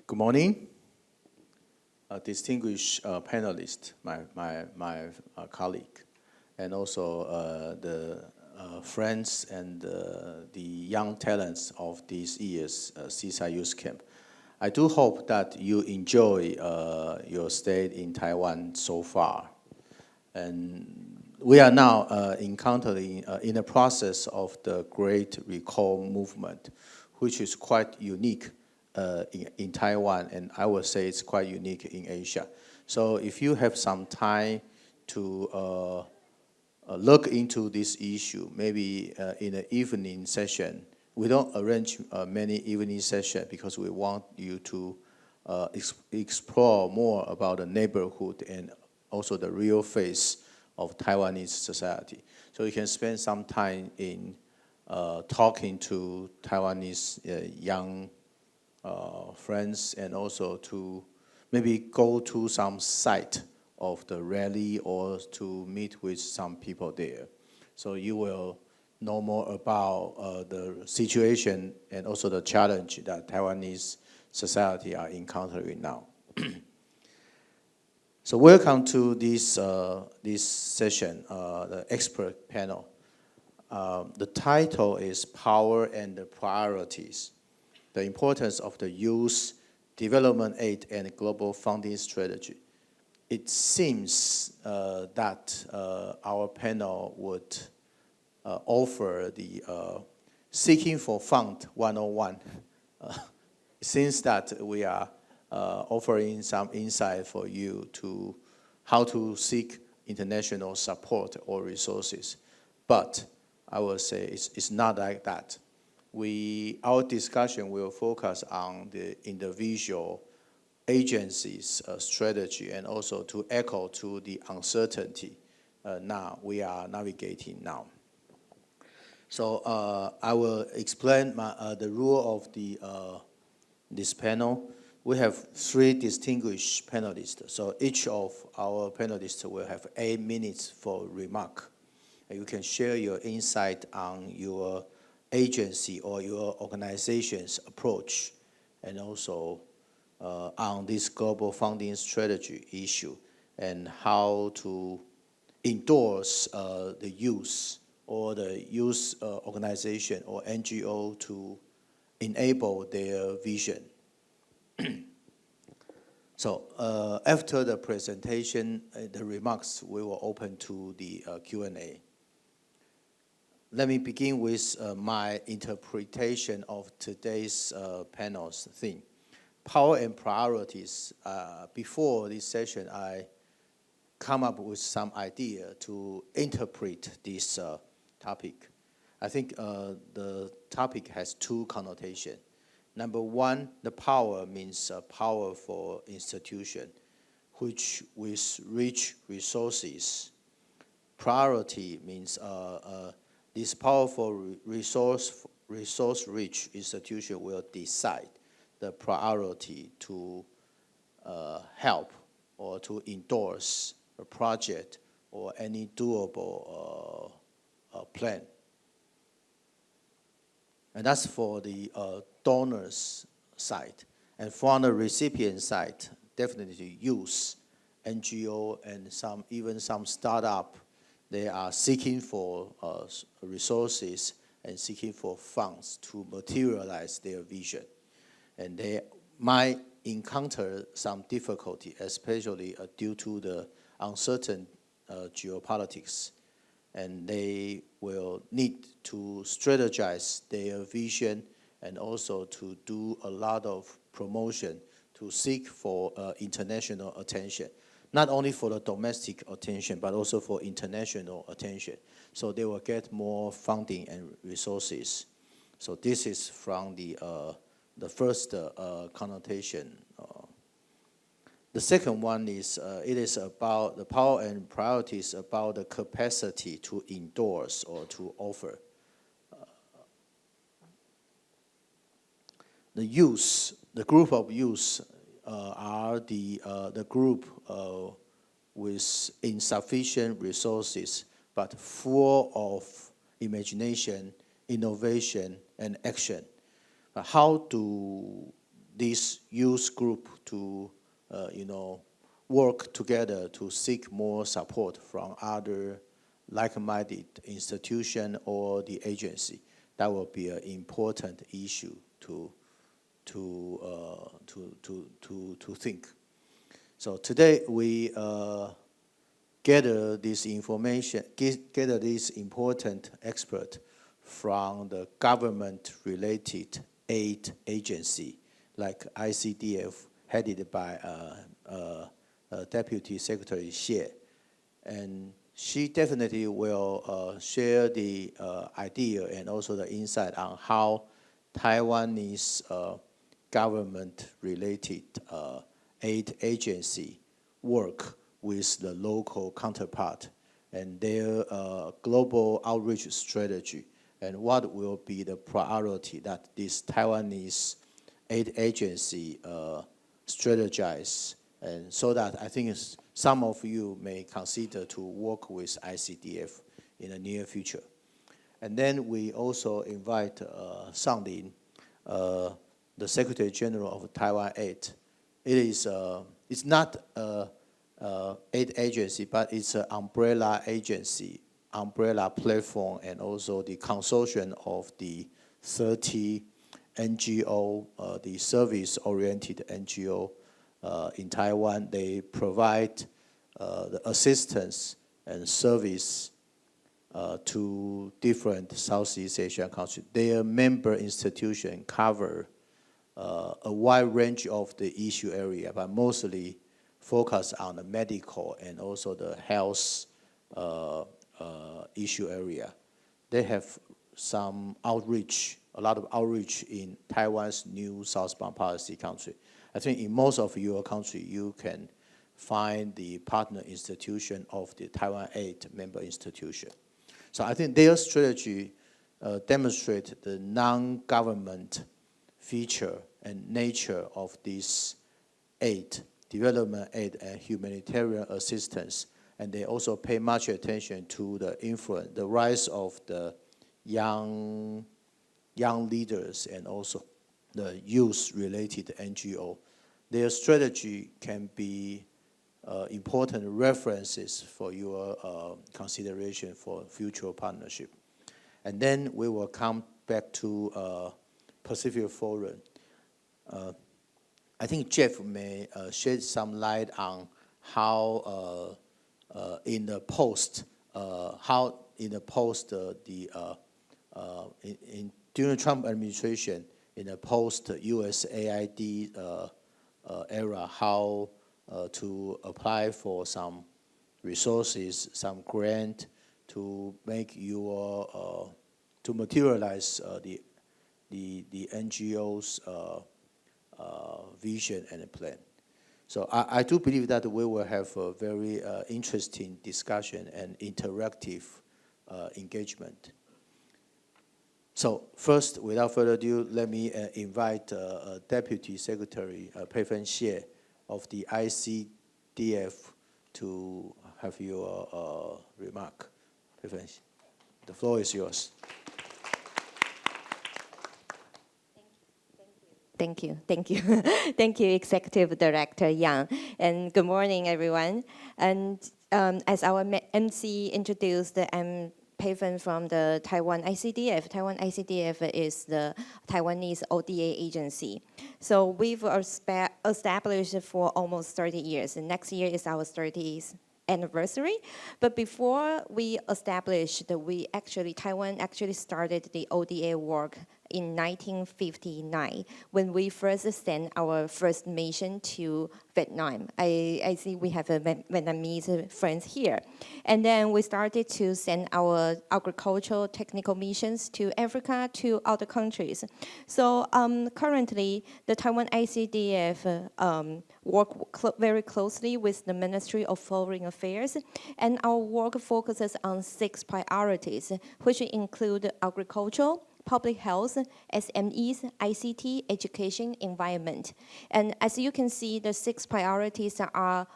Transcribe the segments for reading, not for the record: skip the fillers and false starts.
Good morning, distinguished panelists, my colleague, and also the friends and the young talents of this year's SEASAT Youth Camp. I do hope that you enjoy your stay in Taiwan so far. And we are now encountering in the process of the Great Recall movement, which is quite unique in Taiwan, and I would say it's quite unique in Asia. So if you have some time to look into this issue, maybe in an evening session. We don't arrange many evening sessions because we want you to explore more about the neighborhood and also the real face of Taiwanese society. So you can spend some time in talking to Taiwanese young friends, and also to maybe go to some site of the rally or to meet with some people there. So you will know more about the situation and also the challenge that Taiwanese society are encountering now. So welcome to this session, the expert panel. The title is Power and the Priorities: The Importance of the Youth Development Aid and Global Funding Strategy. It seems that our panel would offer the Seeking for Fund 101. It seems that we are offering some insight for you to how to seek international support or resources. But I will say it's not like that. Our discussion will focus on the individual agencies' strategy, and also to echo to the uncertainty now we are navigating now. So I will explain the rule of this panel. We have 3 distinguished panelists. So each of our panelists will have 8 minutes for remark. And you can share your insight on your agency or your organization's approach, and also on this global funding strategy issue, and how to endorse the youth or the youth organization or NGO to enable their vision. So after the presentation, the remarks, we will open to the Q&A. Let me begin with my interpretation of today's panel's theme. Power and priorities. Before this session, I come up with some idea to interpret this topic. I think the topic has 2 connotations. Number 1, the power means power for institution, which with rich resources. Priority means this powerful resource-rich institution will decide the priority to help or to endorse a project or any doable plan. And that's for the donors side. And from the recipient side, definitely youth, NGO, and even some startup, they are seeking for resources and seeking for funds to materialize their vision. And they might encounter some difficulty, especially due to the uncertain geopolitics. And they will need to strategize their vision and also to do a lot of promotion to seek for international attention. Not only for the domestic attention, but also for international attention. So they will get more funding and resources. So this is from the first connotation. The second one is, it is about the power and priorities about the capacity to endorse or to offer. The youth, the group of youth are the group with insufficient resources, but full of imagination, innovation, and action. How do this youth group to, work together to seek more support from other like-minded institution or the agency. That will be an important issue to think. So today we gather this information, gather this important expert from the government-related aid agency, like ICDF, headed by Deputy Secretary Xie. And she definitely will share the idea and also the insight on how Taiwanese government-related aid agency work with the local counterpart and their global outreach strategy, and what will be the priority that this Taiwanese aid agency strategize, and so that I think some of you may consider to work with ICDF in the near future. And then we also invite Sang Lin, the Secretary General of Taiwan Aid. It's not aid agency, but it's an umbrella agency, umbrella platform, and also the consortium of the 30 NGO, the service-oriented NGO in Taiwan. They provide the assistance and service to different Southeast Asian countries. Their member institutions cover a wide range of the issue area, but mostly focus on the medical and also the health issue area. They have some outreach, a lot of outreach in Taiwan's new southbound policy country. I think in most of your country, you can find the partner institution of the Taiwan Aid member institution. So I think their strategy demonstrates the non-government feature and nature of this aid, development aid and humanitarian assistance. And they also pay much attention to the influence, the rise of the young leaders and also the youth-related NGO. Their strategy can be important references for your consideration for future partnership. And then we will come back to Pacific Forum. I think Jeff may shed some light on how during Trump administration, in the post-USAID era, how to apply for some resources, some grant to make your to materialize the NGO's vision and plan. So I do believe that we will have a very interesting discussion and interactive engagement. So first, without further ado, let me invite Deputy Secretary Pei-Fen Xie of the ICDF to have your remark. Pei-Fen, the floor is yours. Thank you. Thank you, Executive Director Yang. And good morning, everyone. And as our MC introduced, I'm Pei-Fen from the Taiwan ICDF. Taiwan ICDF is the Taiwanese ODA agency. So we've established for almost 30 years. And next year is our 30th anniversary. But before we established, Taiwan actually started the ODA work in 1959, when we first sent our first mission to Vietnam. I see we have Vietnamese friends here. And then we started to send our agricultural technical missions to Africa, to other countries. So currently, the Taiwan ICDF work very closely with the Ministry of Foreign Affairs, and our work focuses on 6 priorities, which include agriculture, public health, SMEs, ICT, education, environment. And as you can see, the 6 priorities are,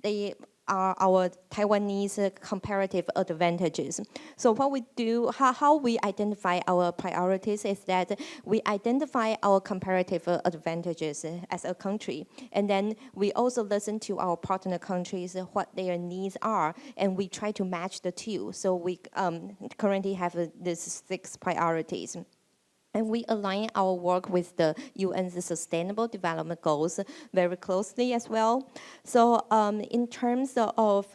they are our Taiwanese comparative advantages. So what we do, how we identify our priorities is that we identify our comparative advantages as a country, and then we also listen to our partner countries, what their needs are, and we try to match the two. So we currently have these 6 priorities. And we align our work with the UN's Sustainable Development Goals very closely as well. So in terms of,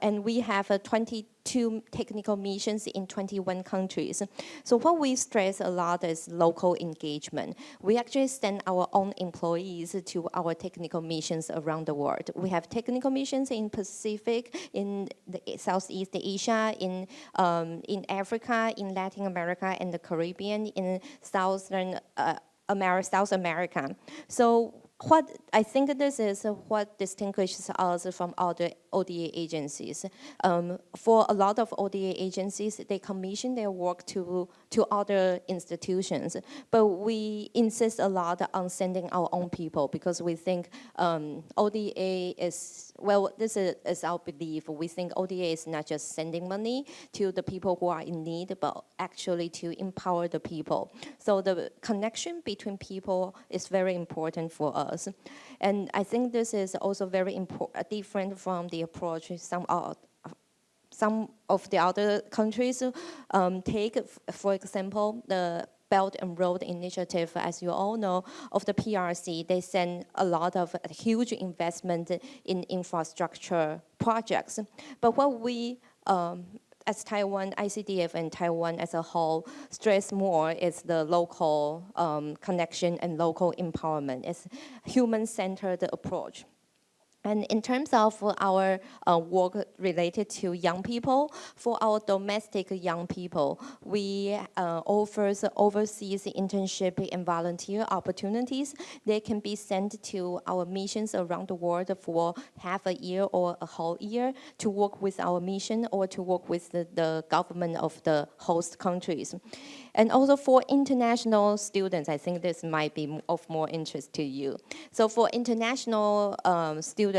and we have 22 technical missions in 21 countries. So what we stress a lot is local engagement. We actually send our own employees to our technical missions around the world. We have technical missions in Pacific, in the Southeast Asia, in Africa, in Latin America, and the Caribbean, in South America. So what I think this is what distinguishes us from other ODA agencies. For a lot of ODA agencies, they commission their work to other institutions, but we insist a lot on sending our own people because we think ODA is, well, this is our belief. We think ODA is not just sending money to the people who are in need, but actually to empower the people. So the connection between people is very important for us. And I think this is also very different from the approach some of the other countries take. For example, the Belt and Road Initiative, as you all know, of the PRC, they send a lot of huge investment in infrastructure projects. But what we as Taiwan, ICDF and Taiwan as a whole stress more is the local connection and local empowerment. It's human-centered approach. And in terms of our work related to young people, for our domestic young people, we offer overseas internship and volunteer opportunities. They can be sent to our missions around the world for half a year or a whole year to work with our mission or to work with the government of the host countries. And also for international students, I think this might be of more interest to you. So for international students,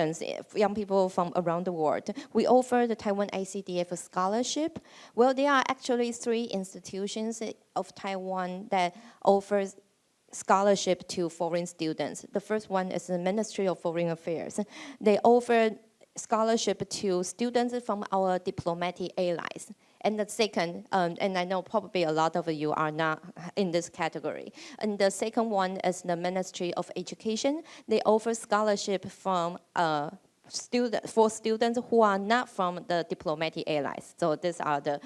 young people from around the world, we offer the Taiwan ICDF scholarship. Well, there are actually 3 institutions of Taiwan that offers scholarship to foreign students. The first one is the Ministry of Foreign Affairs. They offer scholarship to students from our diplomatic allies. And the second, and I know probably a lot of you are not in this category. And the second one is the Ministry of Education. They offer scholarship from for students who are not from the diplomatic allies. So these are the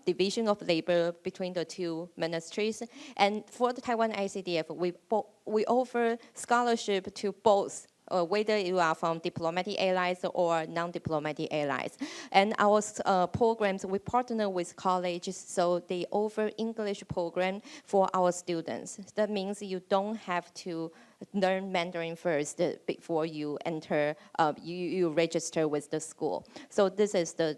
division of labor between the 2 ministries. And for the Taiwan ICDF, we offer scholarship to both, whether you are from diplomatic allies or non-diplomatic allies. And our programs, we partner with colleges, so they offer English program for our students. That means you don't have to learn Mandarin first before you enter, you register with the school. So this is the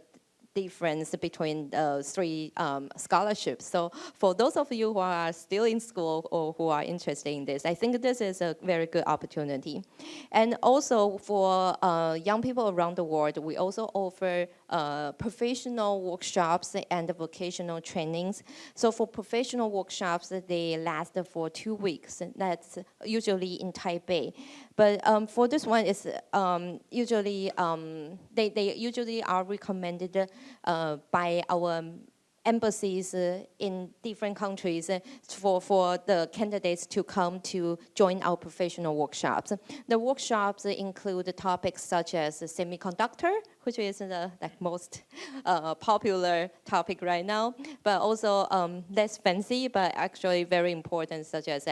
difference between the 3 scholarships. So for those of you who are still in school or who are interested in this, I think this is a very good opportunity. And also for young people around the world, we also offer professional workshops and vocational trainings. So for professional workshops, they last for 2 weeks. That's usually in Taipei. But for this one, it's usually, they usually are recommended by our embassies in different countries for the candidates to come to join our professional workshops. The workshops include topics such as semiconductor, which is the most popular topic right now, but also less fancy, but actually very important, such as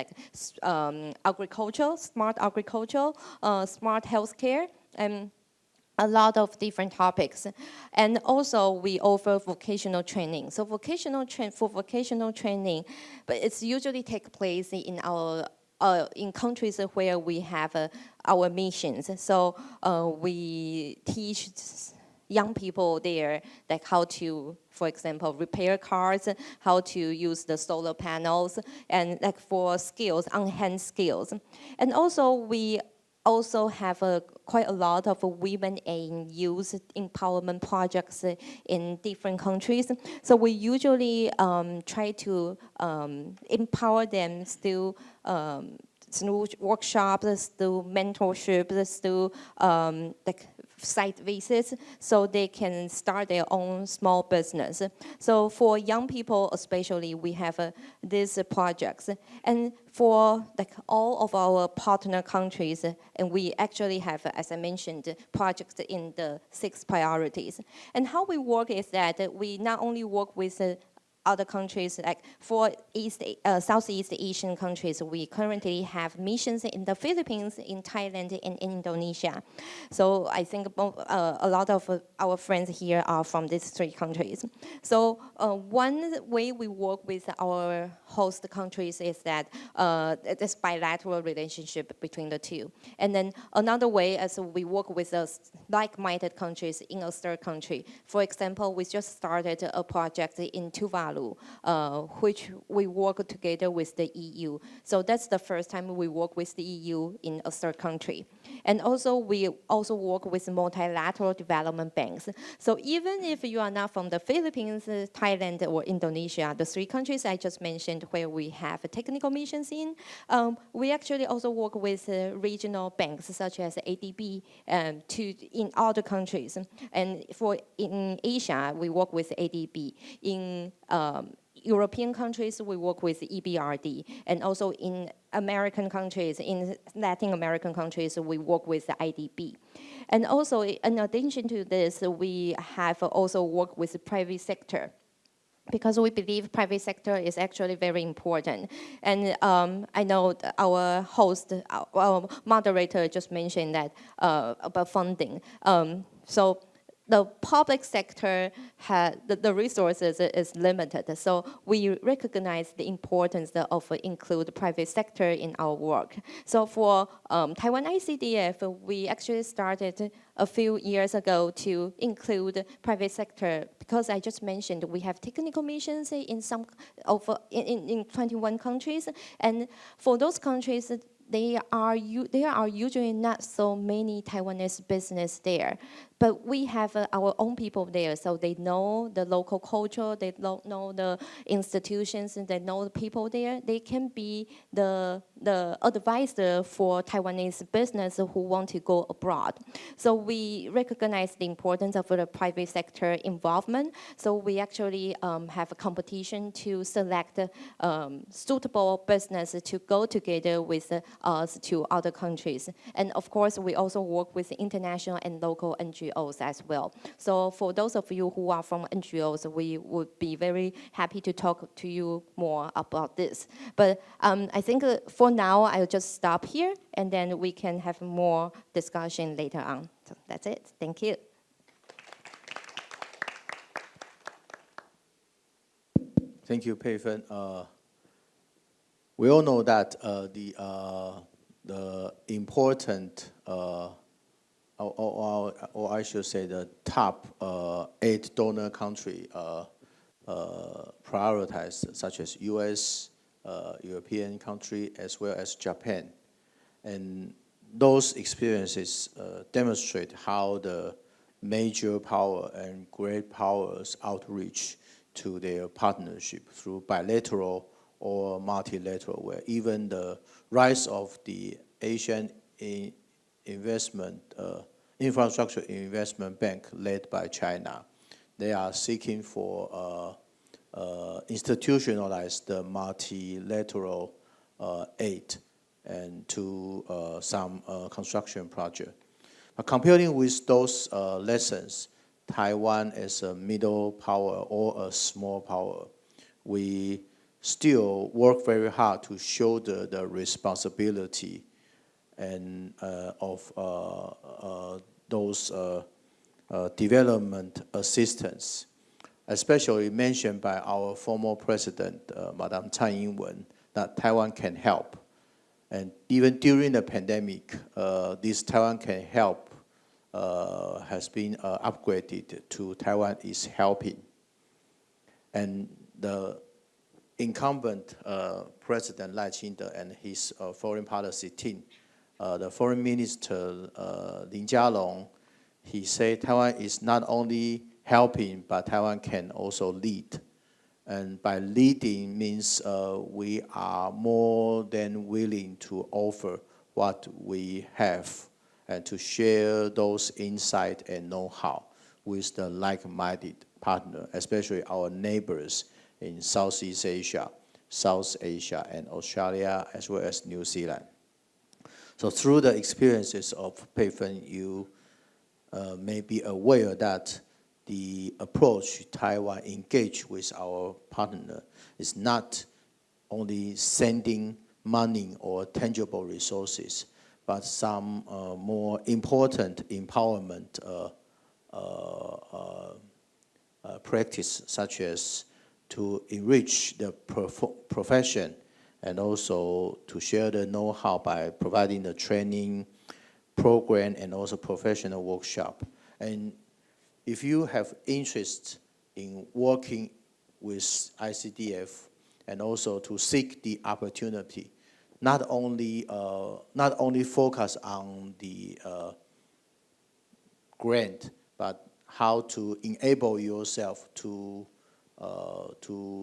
agriculture, smart healthcare, and a lot of different topics. And also we offer vocational training. So for vocational training, but it's usually take place in our in countries where we have our missions. So we teach young people there, like how to, for example, repair cars, how to use the solar panels, and like for skills, on-hand skills. And also we also have quite a lot of women and youth empowerment projects in different countries. So we usually try to empower them through workshops, through mentorships, through like site visits, so they can start their own small business. So for young people especially, we have these projects. And for like all of our partner countries, and we actually have, as I mentioned, projects in the 6 priorities. And how we work is that we not only work with other countries, like for Southeast Asian countries, we currently have missions in the Philippines, in Thailand, and in Indonesia. So I think a lot of our friends here are from these 3 countries. So one way we work with our host countries is that this bilateral relationship between the 2. And then another way is we work with like-minded countries in a third country. For example, we just started a project in Tuvalu, which we work together with the EU. So that's the first time we work with the EU in a third country. And also, we also work with multilateral development banks. So even if you are not from the Philippines, Thailand, or Indonesia, the 3 countries I just mentioned where we have technical missions in, we actually also work with regional banks such as ADB in other countries. And in Asia, we work with ADB. In European countries, we work with EBRD, and also in American countries, in Latin American countries, we work with the IDB. And also, in addition to this, we have also worked with the private sector, because we believe private sector is actually very important. And I know our host, our moderator just mentioned that about funding. So the public sector the resources is limited, so we recognize the importance of include private sector in our work. So for Taiwan ICDF, we actually started a few years ago to include private sector, because I just mentioned we have technical missions in some in 21 countries, and for those countries, there are usually not so many Taiwanese business there, but we have our own people there, so they know the local culture, they know the institutions, and they know the people there. They can be the advisor for Taiwanese business who want to go abroad. So we recognize the importance of the private sector involvement. So we actually have a competition to select suitable business to go together with us to other countries. And of course, we also work with international and local NGOs as well. So for those of you who are from NGOs, we would be very happy to talk to you more about this. But I think for now, I'll just stop here, and then we can have more discussion later on. So that's it. Thank you. Thank you, Pei Fen. We all know that the important, or I should say, the top 8 donor country prioritized, such as U.S., European country, as well as Japan. And those experiences demonstrate how the major power and great powers outreach to their partnership through bilateral or multilateral, where even the rise of the Asian infrastructure investment bank led by China, they are seeking for institutionalize the multilateral aid and to some construction project. But comparing with those lessons, Taiwan as a middle power or a small power, we still work very hard to shoulder the responsibility and of those development assistance, especially mentioned by our former president, Madam Tsai Ing-wen, that Taiwan can help. And even during the pandemic, this Taiwan can help has been upgraded to Taiwan is helping. And the incumbent President Lai Ching-te and his foreign policy team the Foreign Minister Lin Jialong, he said Taiwan is not only helping, but Taiwan can also lead. And by leading means we are more than willing to offer what we have and to share those insights and know-how with the like-minded partner, especially our neighbors in Southeast Asia, South Asia, and Australia, as well as New Zealand. So through the experiences of PayFund, you may be aware that the approach Taiwan engage with our partner is not only sending money or tangible resources, but some more important empowerment practice, such as to enrich the profession and also to share the know-how by providing the training program and also professional workshop. And if you have interest in working with ICDF and also to seek the opportunity, not only focus on the grant, but how to enable yourself to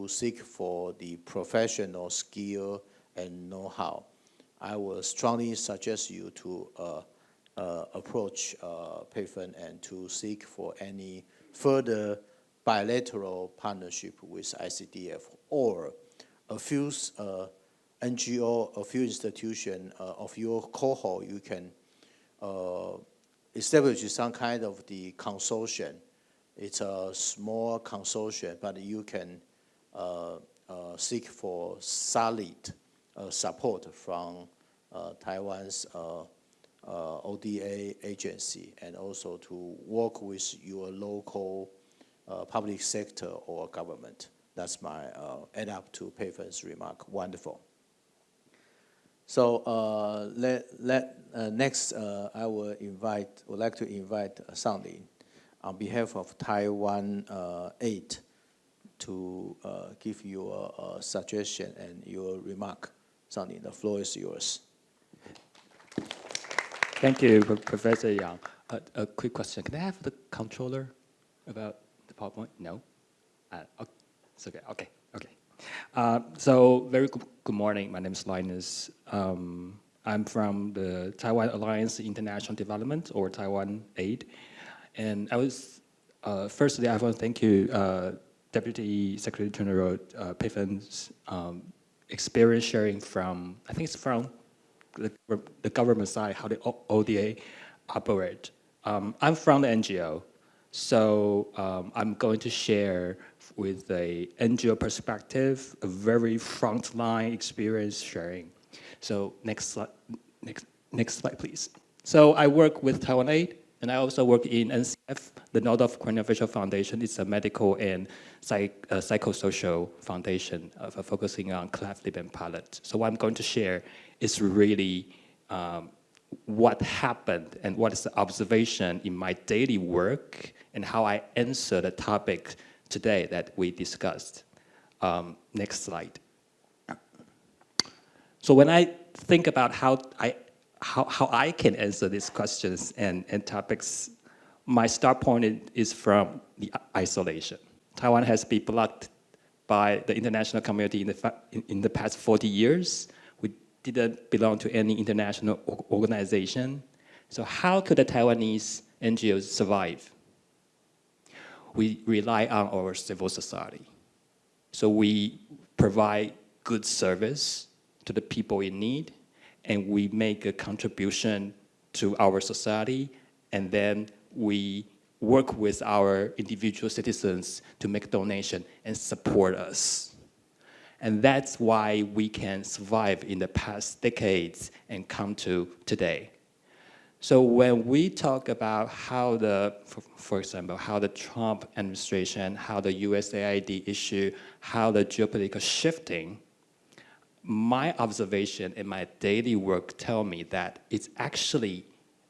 seek for the professional skill and know-how, I will strongly suggest you to approach PayFund and to seek for any further bilateral partnership with ICDF or a few NGO, a few institutions of your cohort. You can establish some kind of the consortium. It's a small consortium, but you can seek for solid support from Taiwan's ODA agency, and also to work with your local public sector or government. That's my add up to PayFund's remark. Wonderful. So next, I would like to invite Sang-Lin on behalf of Taiwan-8 to give you a suggestion and your remark. Sang-Lin, the floor is yours. Thank you, Professor Yang. A quick question. Can I have the controller about the PowerPoint? No? It's okay. Okay. So very good morning. My name is Linus. I'm from the Taiwan Alliance International Development, or Taiwan-8. And firstly, I want to thank you, Deputy Secretary General PayFund's experience sharing from, I think it's from the government side, how the ODA operate. I'm from the NGO, so I'm going to share with a NGO perspective, a very frontline experience sharing. So next slide, please. So I work with Taiwan-8, and I also work in NCF, the North of Craniofacial Foundation. It's a medical and psychosocial foundation focusing on cleft lip and palate. So what I'm going to share is really what happened and what is the observation in my daily work and how I answer the topic today that we discussed. Next slide. So when I think about how I can answer these questions and topics, my start point is from the isolation. Taiwan has been blocked by the international community in the past 40 years. We didn't belong to any international organization. So how could the Taiwanese NGOs survive? We rely on our civil society. So we provide good service to the people in need, and we make a contribution to our society, and then we work with our individual citizens to make donation and support us. And that's why we can survive in the past decades and come to today. So when we talk about how for example, how the Trump administration, how the USAID issue, how the geopolitical shifting, my observation and my daily work tell me that it's actually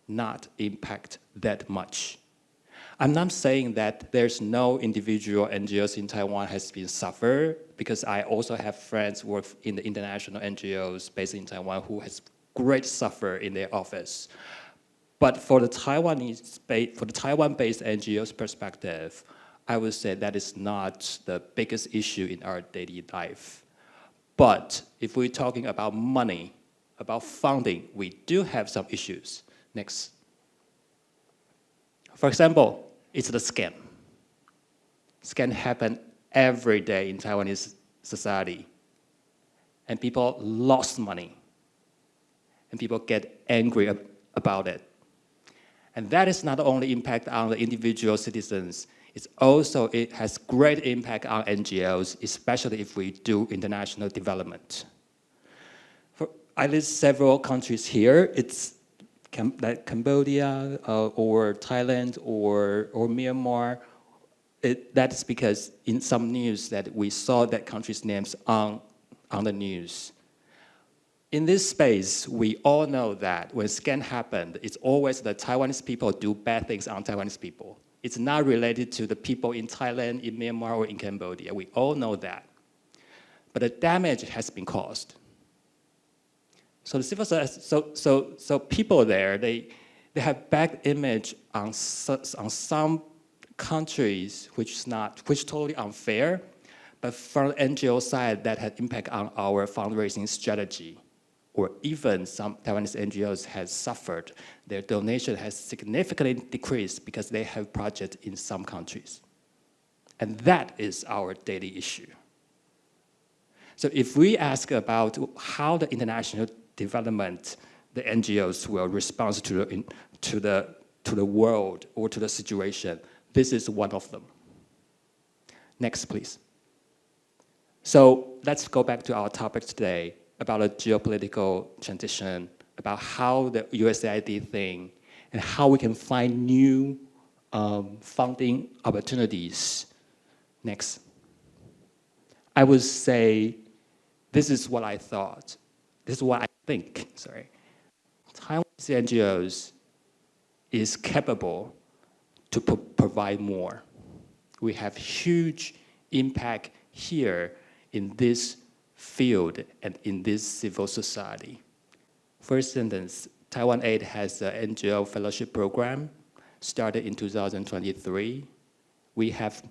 not impact that much. I'm not saying that there's no individual NGOs in Taiwan has been suffered, because I also have friends who work in the international NGOs based in Taiwan who has great suffer in their office. But for the Taiwan-based NGOs perspective, I would say that is not the biggest issue in our daily life. But if we're talking about money, about funding, we do have some issues. Next. For example, it's the scam. Scam happen every day in Taiwanese society. And people lost money. And people get angry about it. And that is not only impact on the individual citizens, it has great impact on NGOs, especially if we do international development. I list several countries here. It's like Cambodia or Thailand or Myanmar. That's because in some news that we saw that countries' names on the news. In this space, we all know that when scam happened, it's always the Taiwanese people do bad things on Taiwanese people. It's not related to the people in Thailand, in Myanmar, or in Cambodia. We all know that. But the damage has been caused. So the civil society, so people there, they have bad image on some countries, which is totally unfair. But from the NGO side, that had impact on our fundraising strategy. Or even some Taiwanese NGOs has suffered. Their donation has significantly decreased because they have projects in some countries. And that is our daily issue. So if we ask about how the international development, the NGOs will respond to the world or to the situation, this is one of them. Next, please. So let's go back to our topic today, about a geopolitical transition, about how the USAID thing, and how we can find new funding opportunities. Next. I would say, this is what I thought. This is what I think, sorry. Taiwanese NGOs is capable to provide more. We have huge impact here in this field and in this civil society. For instance, Taiwan-Aid has an NGO fellowship program started in 2023. We have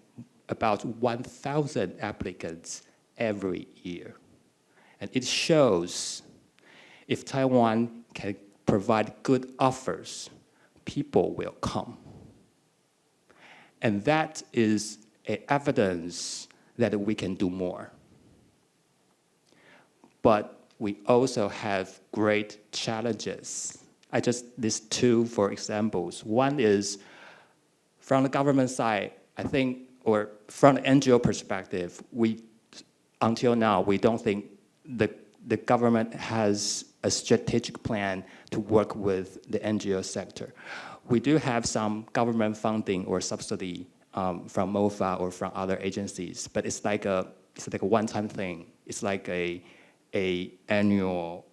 about 1,000 applicants every year. And it shows if Taiwan can provide good offers, people will come. And that is evidence that we can do more. But we also have great challenges. I just list two for examples. One is from the government side, I think, or from the NGO perspective, until now, we don't think the government has a strategic plan to work with the NGO sector. We do have some government funding or subsidy from MOFA or from other agencies, but it's like a one-time thing. It's like a annual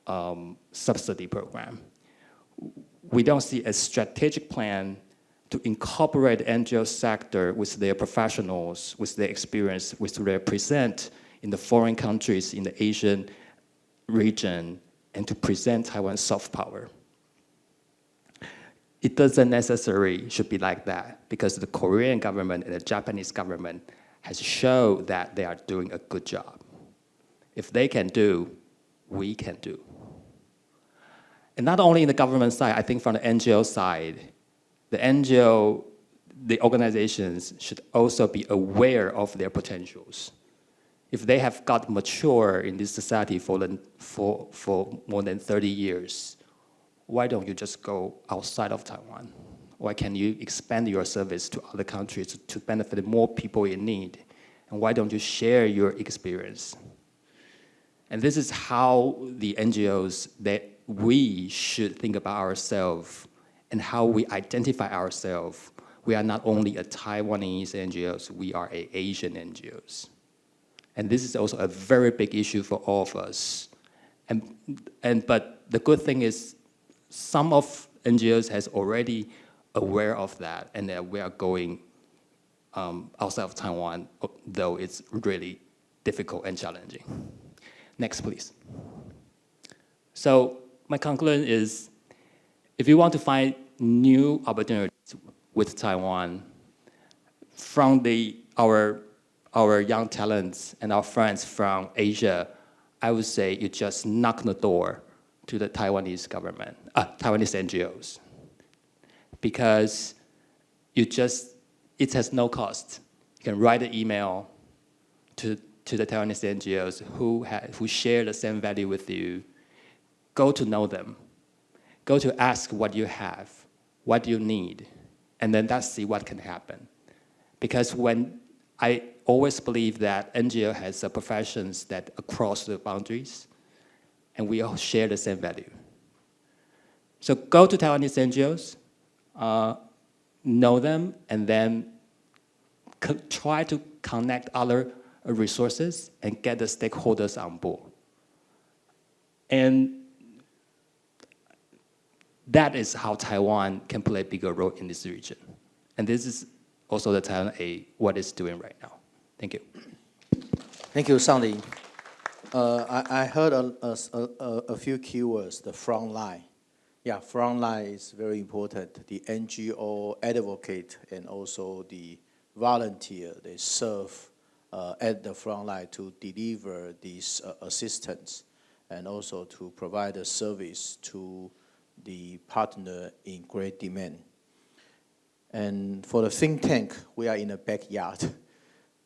subsidy program. We don't see a strategic plan to incorporate the NGO sector with their professionals, with their experience, with their present in the foreign countries, in the Asian region, and to present Taiwan's soft power. It doesn't necessarily should be like that, because the Korean government and the Japanese government has shown that they are doing a good job. If they can do, we can do. And not only in the government side, I think from the NGO side, the organizations should also be aware of their potentials. If they have got mature in this society for more than 30 years, why don't you just go outside of Taiwan? Why can't you expand your service to other countries to benefit more people in need? And why don't you share your experience? And this is how the NGOs that we should think about ourselves and how we identify ourselves. We are not only a Taiwanese NGOs, we are an Asian NGOs. And this is also a very big issue for all of us. But the good thing is some of NGOs has already aware of that, and that we are going outside of Taiwan, though it's really difficult and challenging. Next, please. So my conclusion is, if you want to find new opportunities with Taiwan, from our young talents and our friends from Asia, I would say you just knock on the door to the Taiwanese government, Taiwanese NGOs, because it has no cost. You can write an email to the Taiwanese NGOs who share the same value with you. Go to know them. Go to ask what you have, what you need, and then let's see what can happen. Because when I always believe that NGO has professions that across the boundaries, and we all share the same value. So go to Taiwanese NGOs, know them, and then try to connect other resources and get the stakeholders on board. And that is how Taiwan can play a bigger role in this region. And this is also the Taiwan-A, what it's doing right now. Thank you. Thank you, Sang-Lin. I heard a few keywords, the front line. Yeah, front line is very important. The NGO advocate and also the volunteer, they serve at the front line to deliver this assistance and also to provide a service to the partner in great demand. And for the think tank, we are in a backyard.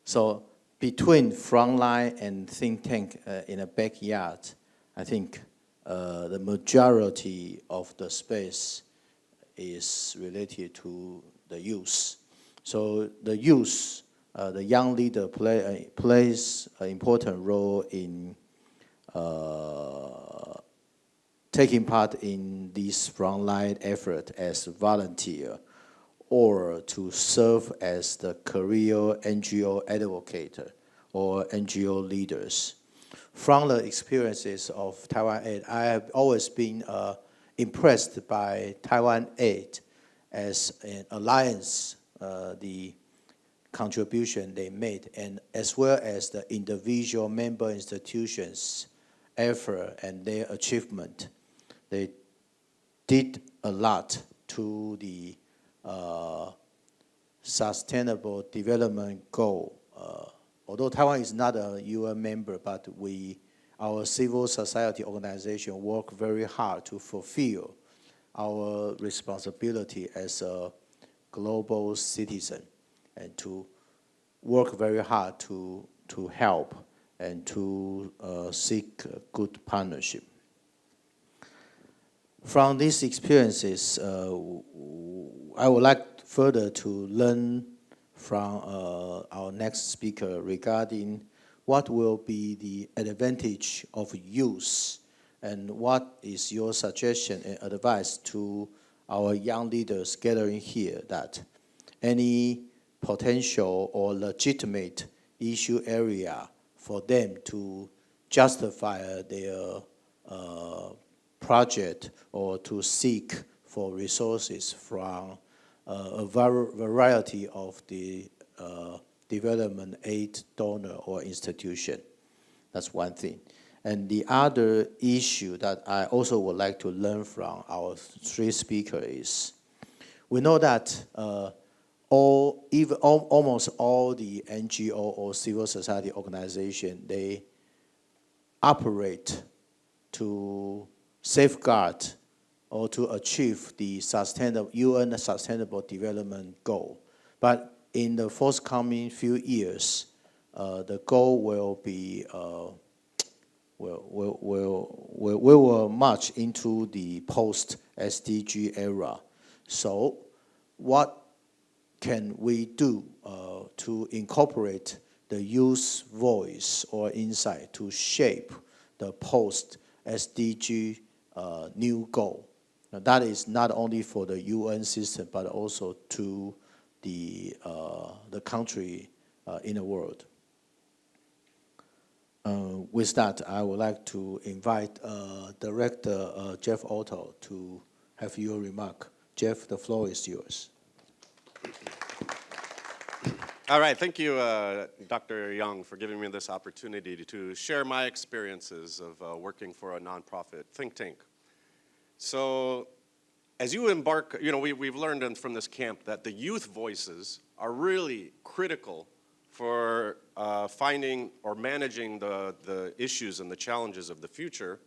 So between frontline and think tank in a backyard, I think the majority of the space is related to the youth. So the youth, the young leader plays an important role in taking part in this frontline effort as a volunteer or to serve as the career NGO advocate or NGO leaders. From the experiences of Taiwan-A, I have always been impressed by Taiwan-A as an alliance, the contribution they made, and as well as the individual member institutions' effort and their achievement. They did a lot to the sustainable development goal. Although Taiwan is not a UN member, but our civil society organization work very hard to fulfill our responsibility as a global citizen and to work very hard to help and to seek a good partnership. From these experiences, I would like further to learn from our next speaker regarding what will be the advantage of youth and what is your suggestion and advice to our young leaders gathering here that any potential or legitimate issue area for them to justify their project or to seek for resources from a variety of the development aid donor or institution. That's one thing. And the other issue that I also would like to learn from our three speakers is, we know that almost all the NGO or civil society organization, they operate to safeguard or to achieve the UN Sustainable Development Goal. But in the forthcoming few years, the goal will be we will march into the post-SDG era. So what can we do to incorporate the youth voice or insight to shape the post-SDG new goal? Now, that is not only for the UN system, but also to the country in the world. With that, I would like to invite Director Jeff Otto to have your remark. Jeff, the floor is yours. All right, thank you, Dr. Young, for giving me this opportunity to share my experiences of working for a nonprofit think tank. So as you embark, we've learned from this camp that the youth voices are really critical for finding or managing the issues and the challenges of the future.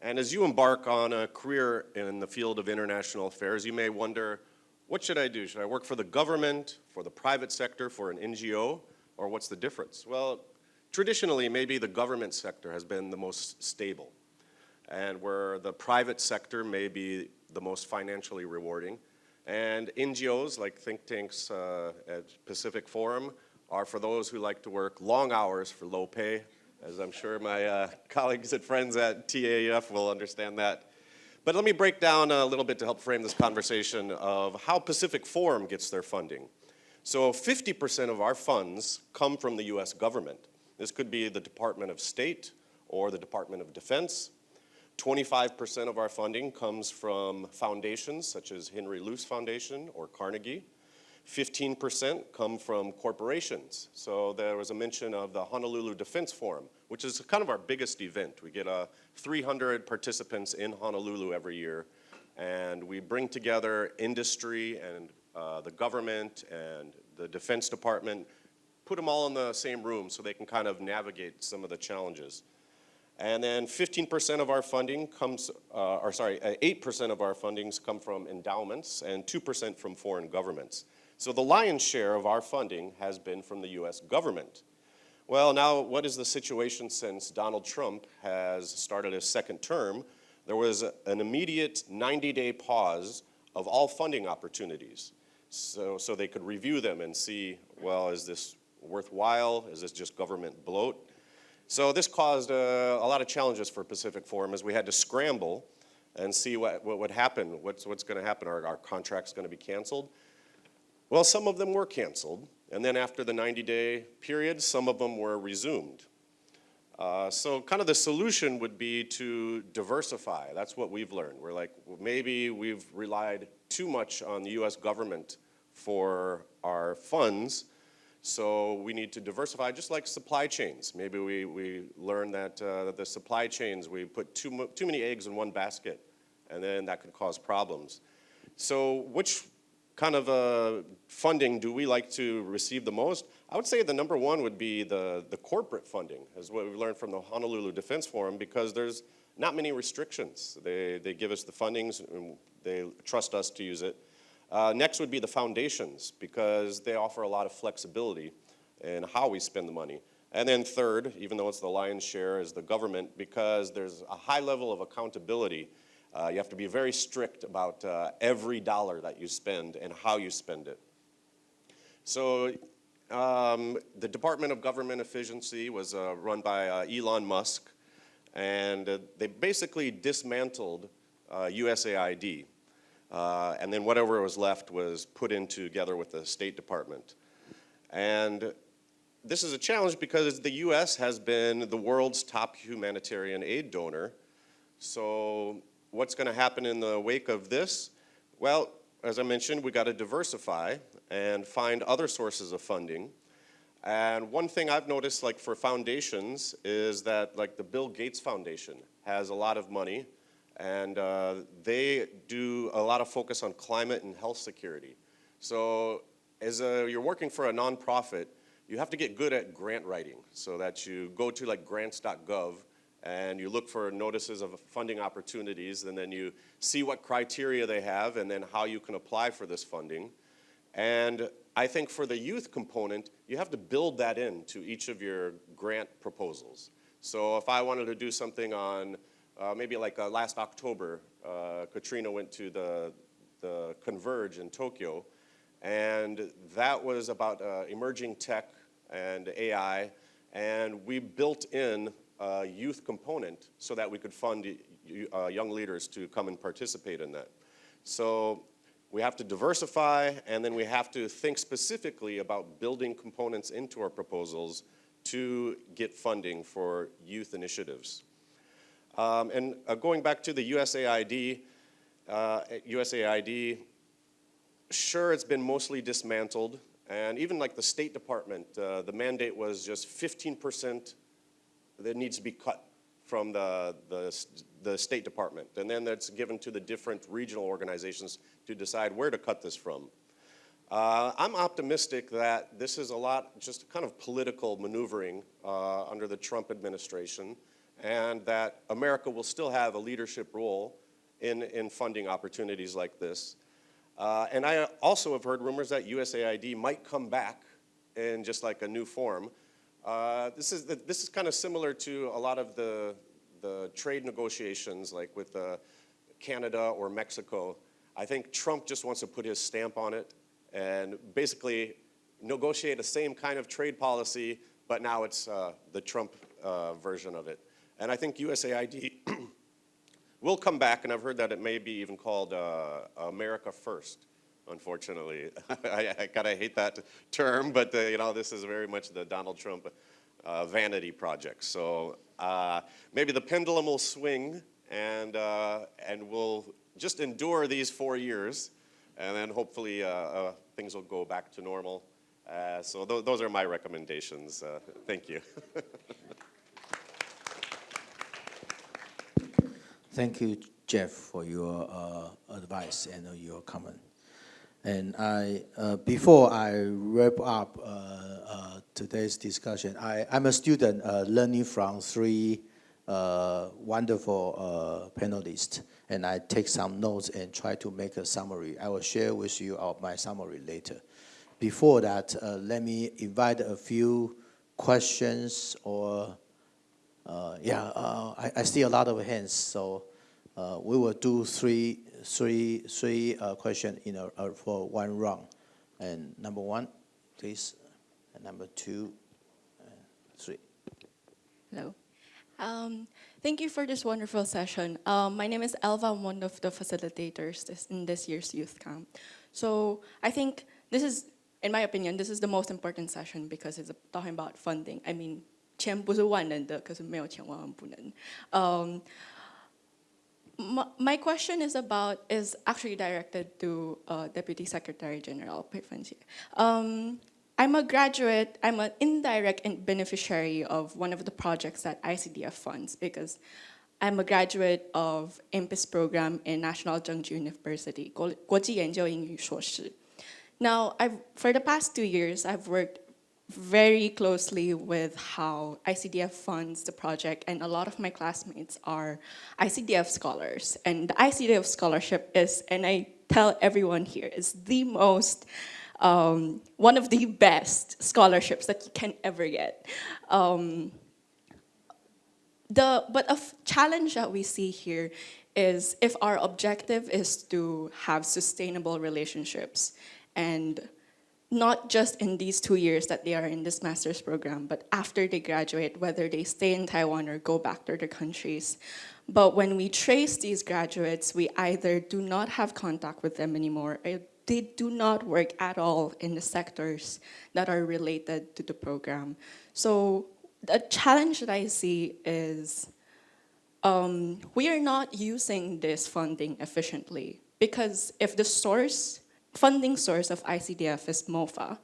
And as you embark on a career in the field of international affairs, you may wonder, what should I do? Should I work for the government, for the private sector, for an NGO, or what's the difference? Well, traditionally, maybe the government sector has been the most stable, and where the private sector may be the most financially rewarding. And NGOs, like think tanks at Pacific Forum, are for those who like to work long hours for low pay, as I'm sure my colleagues and friends at TAF will understand that. But let me break down a little bit to help frame this conversation of how Pacific Forum gets their funding. So 50% of our funds come from the US government. This could be the Department of State or the Department of Defense. 25% of our funding comes from foundations such as Henry Luce Foundation or Carnegie. 15% come from corporations. So there was a mention of the Honolulu Defense Forum, which is kind of our biggest event. We get 300 participants in Honolulu every year, and we bring together industry and the government and the Defense Department, put them all in the same room so they can kind of navigate some of the challenges. And then 15% of our funding comes, 8% of our fundings come from endowments and 2% from foreign governments. So the lion's share of our funding has been from the US government. Well, now what is the situation since Donald Trump has started his second term? There was an immediate 90-day pause of all funding opportunities. So they could review them and see, well, is this worthwhile? Is this just government bloat? So this caused a lot of challenges for Pacific Forum as we had to scramble and see what would happen. What's going to happen? Are our contracts going to be canceled? Well, some of them were canceled, and then after the 90-day period, some of them were resumed. So kind of the solution would be to diversify. That's what we've learned. We're like, well, maybe we've relied too much on the US government for our funds, so we need to diversify, just like supply chains. Maybe we learned that the supply chains, we put too many eggs in one basket, and then that could cause problems. So which kind of funding do we like to receive the most? I would say the number one would be the corporate funding, is what we've learned from the Honolulu Defense Forum, because there's not many restrictions. They give us the fundings and they trust us to use it. Next would be the foundations, because they offer a lot of flexibility in how we spend the money. And then third, even though it's the lion's share, is the government, because there's a high level of accountability. You have to be very strict about every dollar that you spend and how you spend it. So the Department of Government Efficiency was run by Elon Musk, and they basically dismantled USAID. And then whatever was left was put in together with the State Department. And this is a challenge because the US has been the world's top humanitarian aid donor. So what's going to happen in the wake of this? Well, as I mentioned, we got to diversify and find other sources of funding. And one thing I've noticed, like for foundations, is that like the Bill Gates Foundation has a lot of money, and they do a lot of focus on climate and health security. So as you're working for a nonprofit, you have to get good at grant writing, so that you go to like grants.gov and you look for notices of funding opportunities, and then you see what criteria they have and then how you can apply for this funding. And I think for the youth component, you have to build that into each of your grant proposals. So if I wanted to do something on, maybe like last October, Katrina went to the Converge in Tokyo, and that was about emerging tech and AI, and we built in a youth component so that we could fund young leaders to come and participate in that. So we have to diversify, and then we have to think specifically about building components into our proposals to get funding for youth initiatives. And going back to the USAID, sure, it's been mostly dismantled, and even like the State Department, the mandate was just 15% that needs to be cut from the State Department. And then that's given to the different regional organizations to decide where to cut this from. I'm optimistic that this is a lot just kind of political maneuvering under the Trump administration, and that America will still have a leadership role in funding opportunities like this. And I also have heard rumors that USAID might come back in just like a new form. This is kind of similar to a lot of the trade negotiations, like with Canada or Mexico. I think Trump just wants to put his stamp on it and basically negotiate the same kind of trade policy, but now it's the Trump version of it. And I think USAID will come back, and I've heard that it may be even called America First, unfortunately. I kind of hate that term, but you know, this is very much the Donald Trump vanity project. So maybe the pendulum will swing, and we'll just endure these 4 years, and then hopefully things will go back to normal. So those are my recommendations. Thank you. Thank you, Jeff, for your advice and your comment. And before I wrap up today's discussion, I'm a student learning from three wonderful panelists, and I take some notes and try to make a summary. I will share with you my summary later. Before that, let me invite a few questions or I see a lot of hands, so we will do three questions for one round. And number one, please. And number two, three. Hello. Thank you for this wonderful session. My name is Elva. I'm one of the facilitators in this year's youth camp. So I think this is, in my opinion, this is the most important session because it's talking about funding. I mean, 钱不是万能的，可是没有钱万万不能。My question is actually directed to Deputy Secretary General Pei Fen-Jie. I'm a graduate, I'm an indirect beneficiary of one of the projects that ICDF funds because I'm a graduate of IMPIS program in National Zhengzhi University, 国际研究英语硕士. Now, for the past 2 years, I've worked very closely with how ICDF funds the project, and a lot of my classmates are ICDF scholars. And the ICDF scholarship is, and I tell everyone here, is the most, one of the best scholarships that you can ever get. But a challenge that we see here is if our objective is to have sustainable relationships, and not just in these 2 years that they are in this master's program, but after they graduate, whether they stay in Taiwan or go back to their countries. But when we trace these graduates, we either do not have contact with them anymore, or they do not work at all in the sectors that are related to the program. So the challenge that I see is we are not using this funding efficiently, because if the funding source of ICDF is MOFA,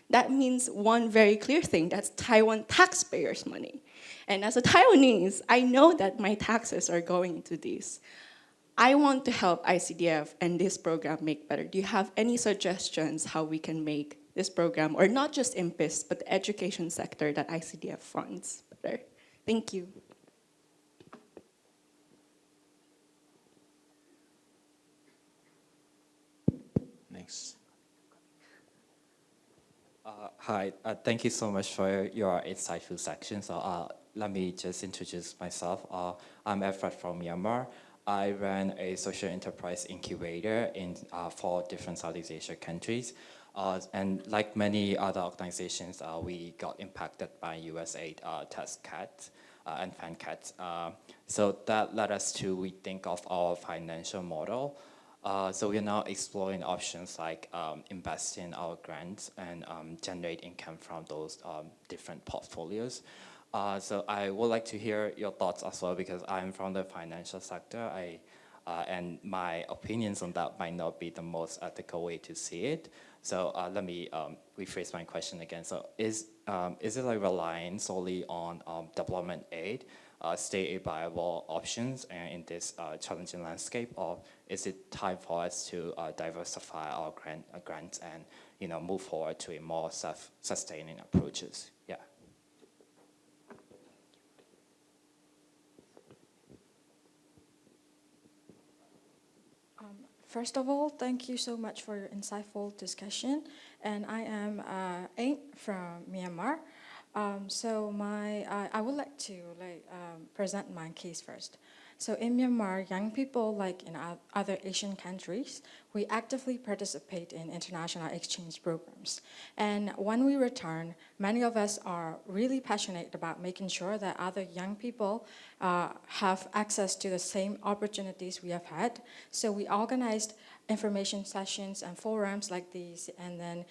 that means one very clear thing, that's Taiwan taxpayers' money. And as a Taiwanese, I know that my taxes are going into these. I want to help ICDF and this program make better. Do you have any suggestions how we can make this program, or not just IMPIS, but the education sector that ICDF funds better? Thank you. Next. Hi, thank you so much for your insightful section. So let me just introduce myself. I'm Efrat from Myanmar. I ran a social enterprise incubator in 4 different Southeast Asia countries. And like many other organizations, we got impacted by USAID tax cuts and fan cuts. So that led us to rethink of our financial model. So we are now exploring options like investing our grants and generate income from those different portfolios. So I would like to hear your thoughts as well, because I'm from the financial sector. And my opinions on that might not be the most ethical way to see it. So let me rephrase my question again. So is it like relying solely on development aid stay a viable options in this challenging landscape, or is it time for us to diversify our grants and move forward to a more self-sustaining approaches? Yeah. First of all, thank you so much for your insightful discussion. And I am Ain from Myanmar. I would like to present my case first. So in Myanmar, young people, like in other Asian countries, we actively participate in international exchange programs. And when we return, many of us are really passionate about making sure that other young people have access to the same opportunities we have had. So we organized information sessions and forums like these, and then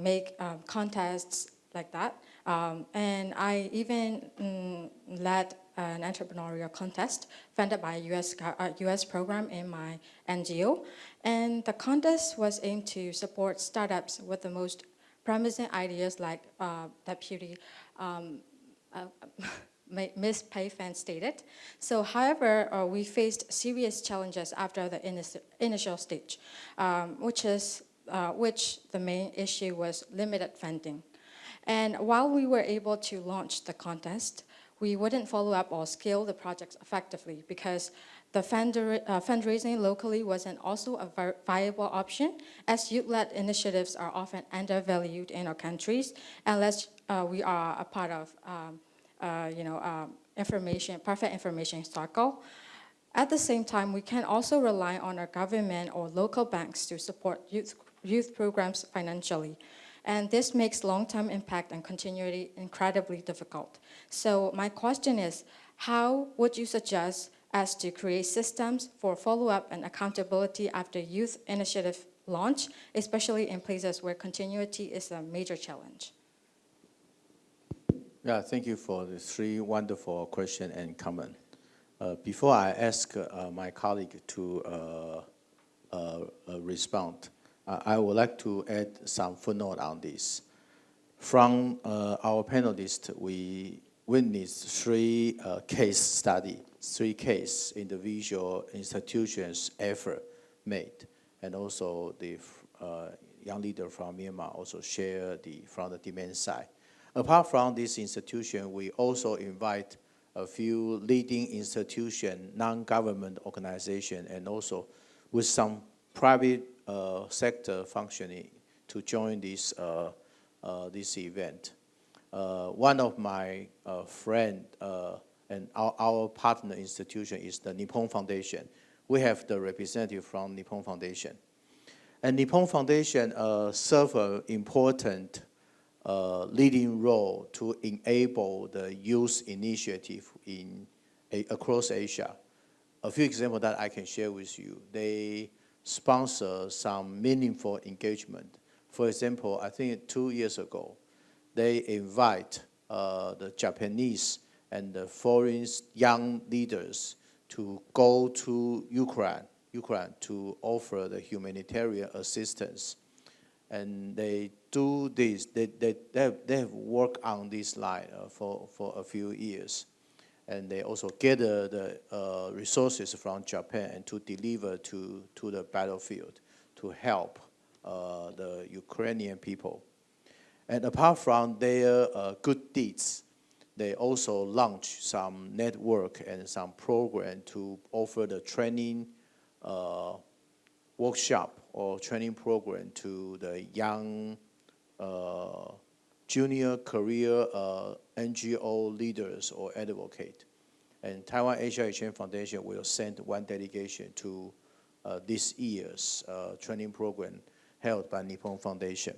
make contests like that. And I even led an entrepreneurial contest funded by a US program in my NGO. And the contest was aimed to support startups with the most promising ideas, like Deputy Ms. Pei Fan stated. So however, we faced serious challenges after the initial stage, which the main issue was limited funding. And while we were able to launch the contest, we wouldn't follow up or scale the projects effectively because the fundraising locally wasn't also a viable option, as youth-led initiatives are often undervalued in our countries unless we are a part of perfect information circle. At the same time, we can also rely on our government or local banks to support youth programs financially. And this makes long-term impact and continuity incredibly difficult. So my question is, how would you suggest us to create systems for follow-up and accountability after youth initiative launch, especially in places where continuity is a major challenge? Yeah, thank you for the three wonderful questions and comments. Before I ask my colleague to respond, I would like to add some footnote on this. From our panelists, we witnessed three case individual institutions effort made, and also the young leader from Myanmar also share from the demand side. Apart from this institution, we also invite a few leading institution, non-government organization, and also with some private sector functioning to join this event. One of my friend and our partner institution is the Nippon Foundation. We have the representative from Nippon Foundation. And Nippon Foundation serve an important leading role to enable the youth initiative across Asia. A few examples that I can share with you. They sponsor some meaningful engagement. For example, I think 2 years ago, they invite the Japanese and the foreign young leaders to go to Ukraine to offer the humanitarian assistance. And they do this, they have worked on this line for a few years. And they also gather the resources from Japan and to deliver to the battlefield to help the Ukrainian people. And apart from their good deeds, they also launch some network and some program to offer the training workshop or training program to the young junior career NGO leaders or advocate. And Taiwan-Asia Exchange Foundation will send one delegation to this year's training program held by Nippon Foundation.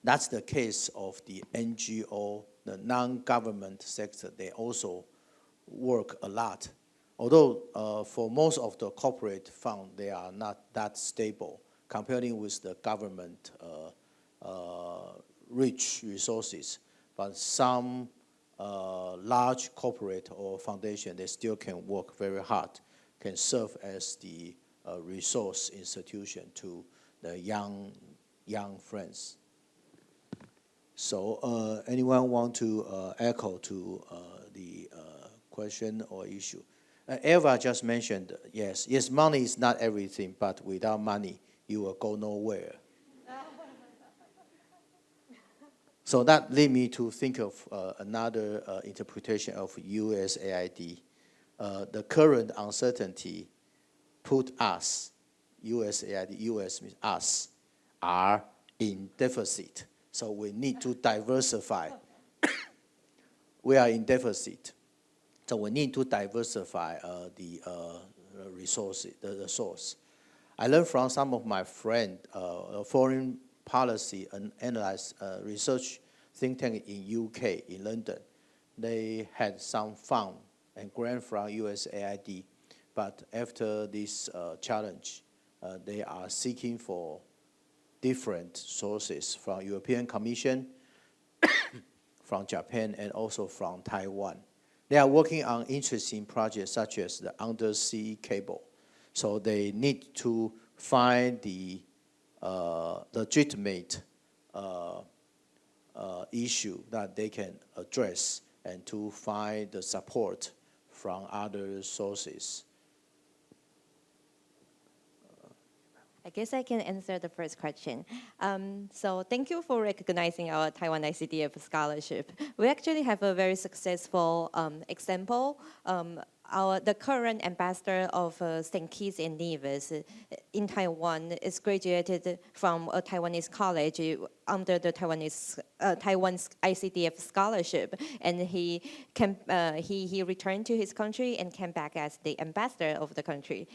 That's the case of the NGO, the non-government sector. They also work a lot. Although for most of the corporate fund, they are not that stable comparing with the government rich resources. But some large corporate or foundation, they still can work very hard, can serve as the resource institution to the young friends. So anyone want to echo to the question or issue. Eva just mentioned, yes, money is not everything, but without money, you will go nowhere. So that led me to think of another interpretation of USAID. The current uncertainty put us, USAID, US means us, are in deficit. So we need to diversify. We are in deficit. So we need to diversify the resources, the source. I learned from some of my friends, foreign policy and analyze research think tank in UK, in London. They had some fund and grant from USAID, but after this challenge, they are seeking for different sources from European Commission, from Japan, and also from Taiwan. They are working on interesting projects such as the undersea cable. So they need to find the legitimate issue that they can address and to find the support from other sources. I guess I can answer the first question. So thank you for recognizing our Taiwan ICDF scholarship. We actually have a very successful example. The current ambassador of St. Kitts and Nevis in Taiwan is graduated from a Taiwanese college under the Taiwan's ICDF scholarship, and he returned to his country and came back as the ambassador of the country.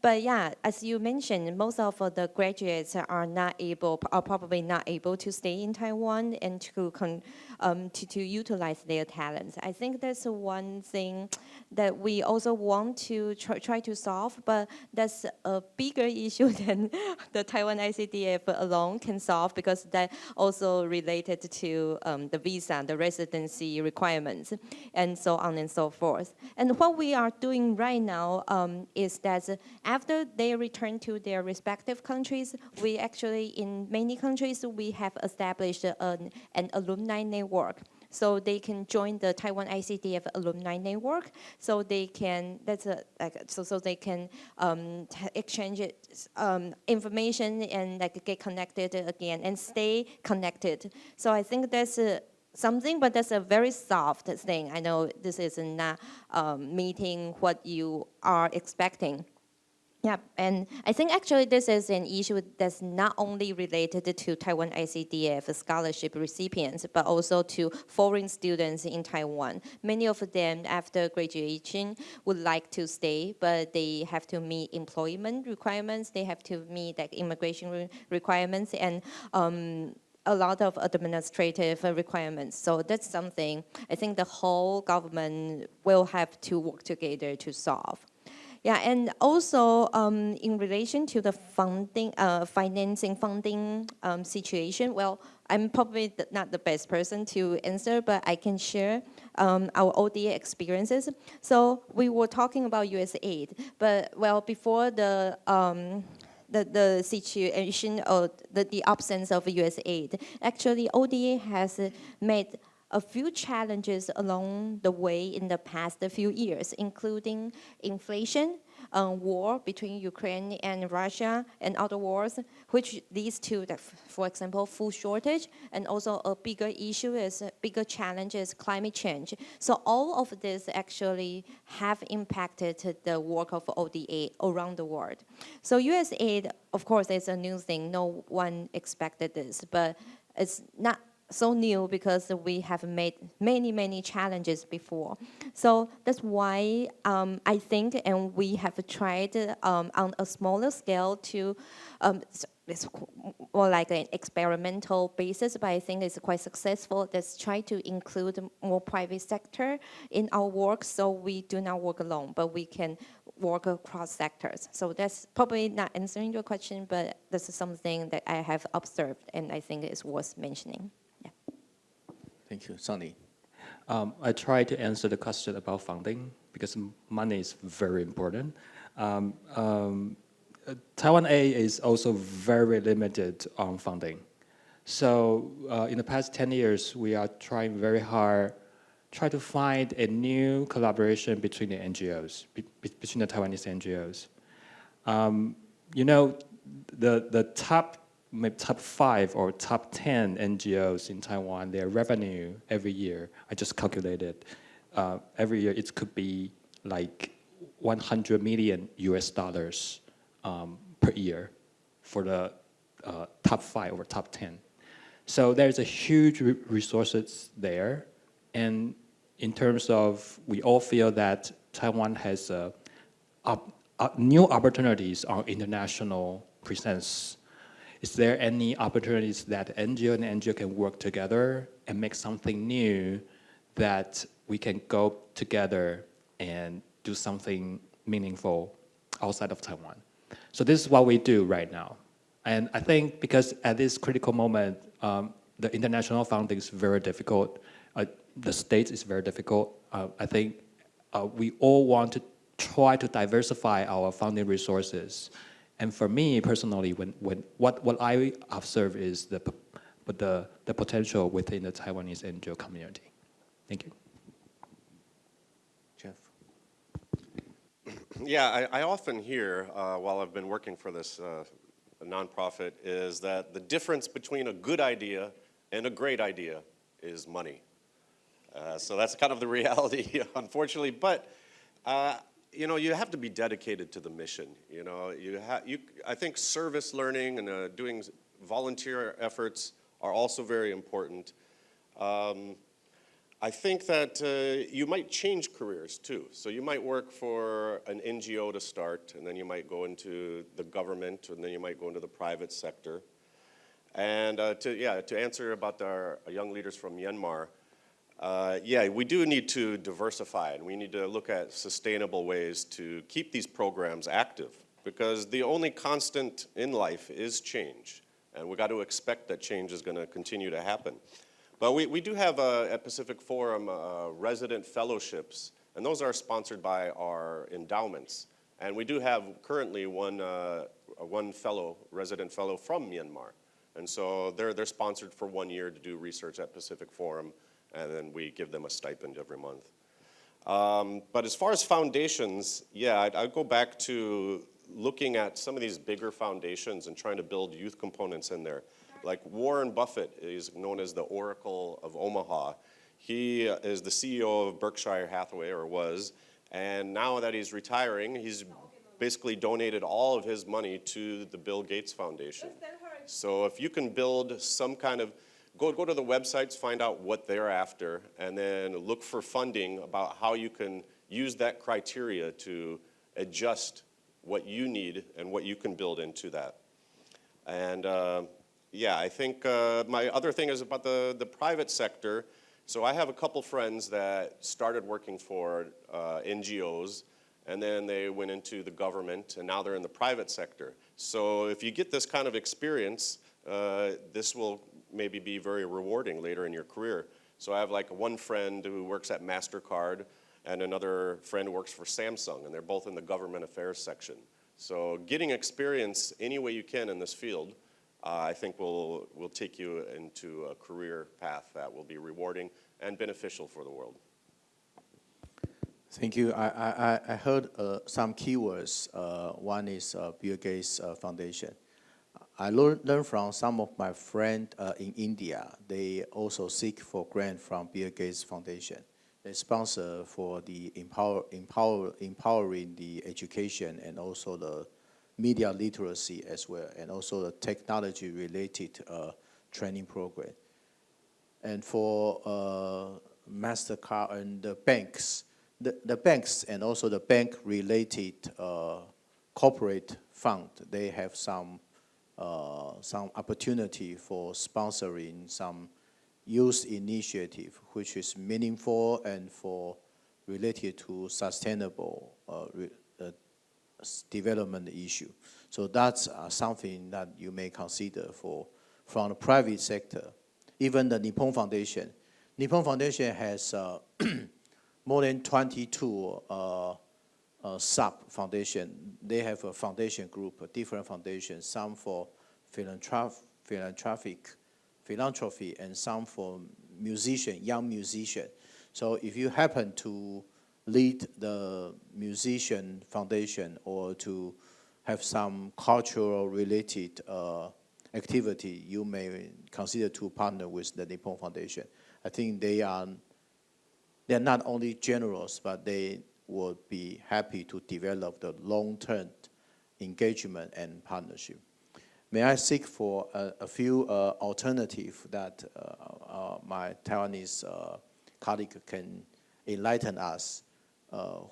But yeah, as you mentioned, most of the graduates are probably not able to stay in Taiwan and to utilize their talents. I think that's one thing that we also want to try to solve, but that's a bigger issue than the Taiwan ICDF alone can solve, because that also related to the visa, the residency requirements, and so on and so forth. And what we are doing right now is that after they return to their respective countries, we actually, in many countries, we have established an alumni network. So they can join the Taiwan ICDF alumni network. So they can exchange information and get connected again and stay connected. So I think that's something, but that's a very soft thing. I know this is not meeting what you are expecting. Yeah, and I think actually this is an issue that's not only related to Taiwan ICDF scholarship recipients, but also to foreign students in Taiwan. Many of them, after graduation, would like to stay, but they have to meet employment requirements, they have to meet immigration requirements, and a lot of administrative requirements. So that's something I think the whole government will have to work together to solve. Yeah, and also in relation to the funding situation, well, I'm probably not the best person to answer, but I can share our ODA experiences. So we were talking about USAID, but well, before the situation or the absence of USAID, actually ODA has made a few challenges along the way in the past few years, including inflation, war between Ukraine and Russia, and other wars, which leads to, for example, food shortage, and also a bigger challenge is climate change. So all of this actually have impacted the work of ODA around the world. So USAID, of course, is a new thing. No one expected this, but it's not so new because we have made many challenges before. So that's why I think, and we have tried on a smaller scale to, it's more like an experimental basis, but I think it's quite successful. Let's try to include more private sector in our work, so we do not work alone, but we can work across sectors. So that's probably not answering your question, but this is something that I have observed, and I think it's worth mentioning. Thank you. Sunny. I try to answer the question about funding because money is very important. Taiwan A is also very limited on funding. So in the past 10 years, we are trying very hard try to find a new collaboration between the NGOs, between the Taiwanese NGOs. The top 5 or top 10 NGOs in Taiwan, their revenue every year, I just calculated, every year it could be like $100 million per year for the top 5 or top 10. So there's a huge resources there, and in terms of, we all feel that Taiwan has new opportunities on international presence. Is there any opportunities that NGO and NGO can work together and make something new that we can go together and do something meaningful outside of Taiwan? So this is what we do right now. And I think because at this critical moment, the international funding is very difficult. The States is very difficult. I think we all want to try to diversify our funding resources. And for me personally, what I observe is the potential within the Taiwanese NGO community. Thank you. Jeff. Yeah, I often hear, while I've been working for this nonprofit, is that the difference between a good idea and a great idea is money. So that's kind of the reality, unfortunately. But you have to be dedicated to the mission. I think service learning and doing volunteer efforts are also very important. I think that you might change careers too. So you might work for an NGO to start, and then you might go into the government, and then you might go into the private sector. And to answer about our young leaders from Myanmar, we do need to diversify, and we need to look at sustainable ways to keep these programs active, because the only constant in life is change, and we got to expect that change is going to continue to happen. But we do have at Pacific Forum resident fellowships, and those are sponsored by our endowments. And we do have currently one resident fellow from Myanmar, and so they're sponsored for 1 year to do research at Pacific Forum. And then we give them a stipend every month. But as far as foundations, I'd go back to looking at some of these bigger foundations and trying to build youth components in there. Like Warren Buffett is known as the Oracle of Omaha. He is the CEO of Berkshire Hathaway, or was, and now that he's retiring, he's basically donated all of his money to the Bill Gates Foundation. So if you can build some kind of, Go to the websites, find out what they're after, and then look for funding about how you can use that criteria to adjust what you need and what you can build into that. And I think my other thing is about the private sector. So I have a couple friends that started working for NGOs, and then they went into the government, and now they're in the private sector. So if you get this kind of experience, this will maybe be very rewarding later in your career. So I have like one friend who works at MasterCard and another friend who works for Samsung, and they're both in the government affairs section. So getting experience any way you can in this field, I think will take you into a career path that will be rewarding and beneficial for the world. Thank you. I heard some keywords. One is Bill Gates Foundation. I learned from some of my friends in India. They also seek for grant from Bill Gates Foundation. They sponsor for the empowering the education and also the media literacy as well, and also the technology-related training program. And for MasterCard and the banks, the banks and also the bank-related corporate fund, they have some opportunity for sponsoring some youth initiative, which is meaningful and for related to sustainable development issue. So that's something that you may consider from the private sector. Even the Nippon Foundation. Nippon Foundation has more than 22 sub-foundation. They have a foundation group, different foundations, some for philanthropy, and some for young musician. So if you happen to lead the musician foundation or to have some cultural related activity, you may consider to partner with the Nippon Foundation. I think they're not only generous, but they would be happy to develop the long-term engagement and partnership. May I seek for a few alternatives that my Taiwanese colleague can enlighten us,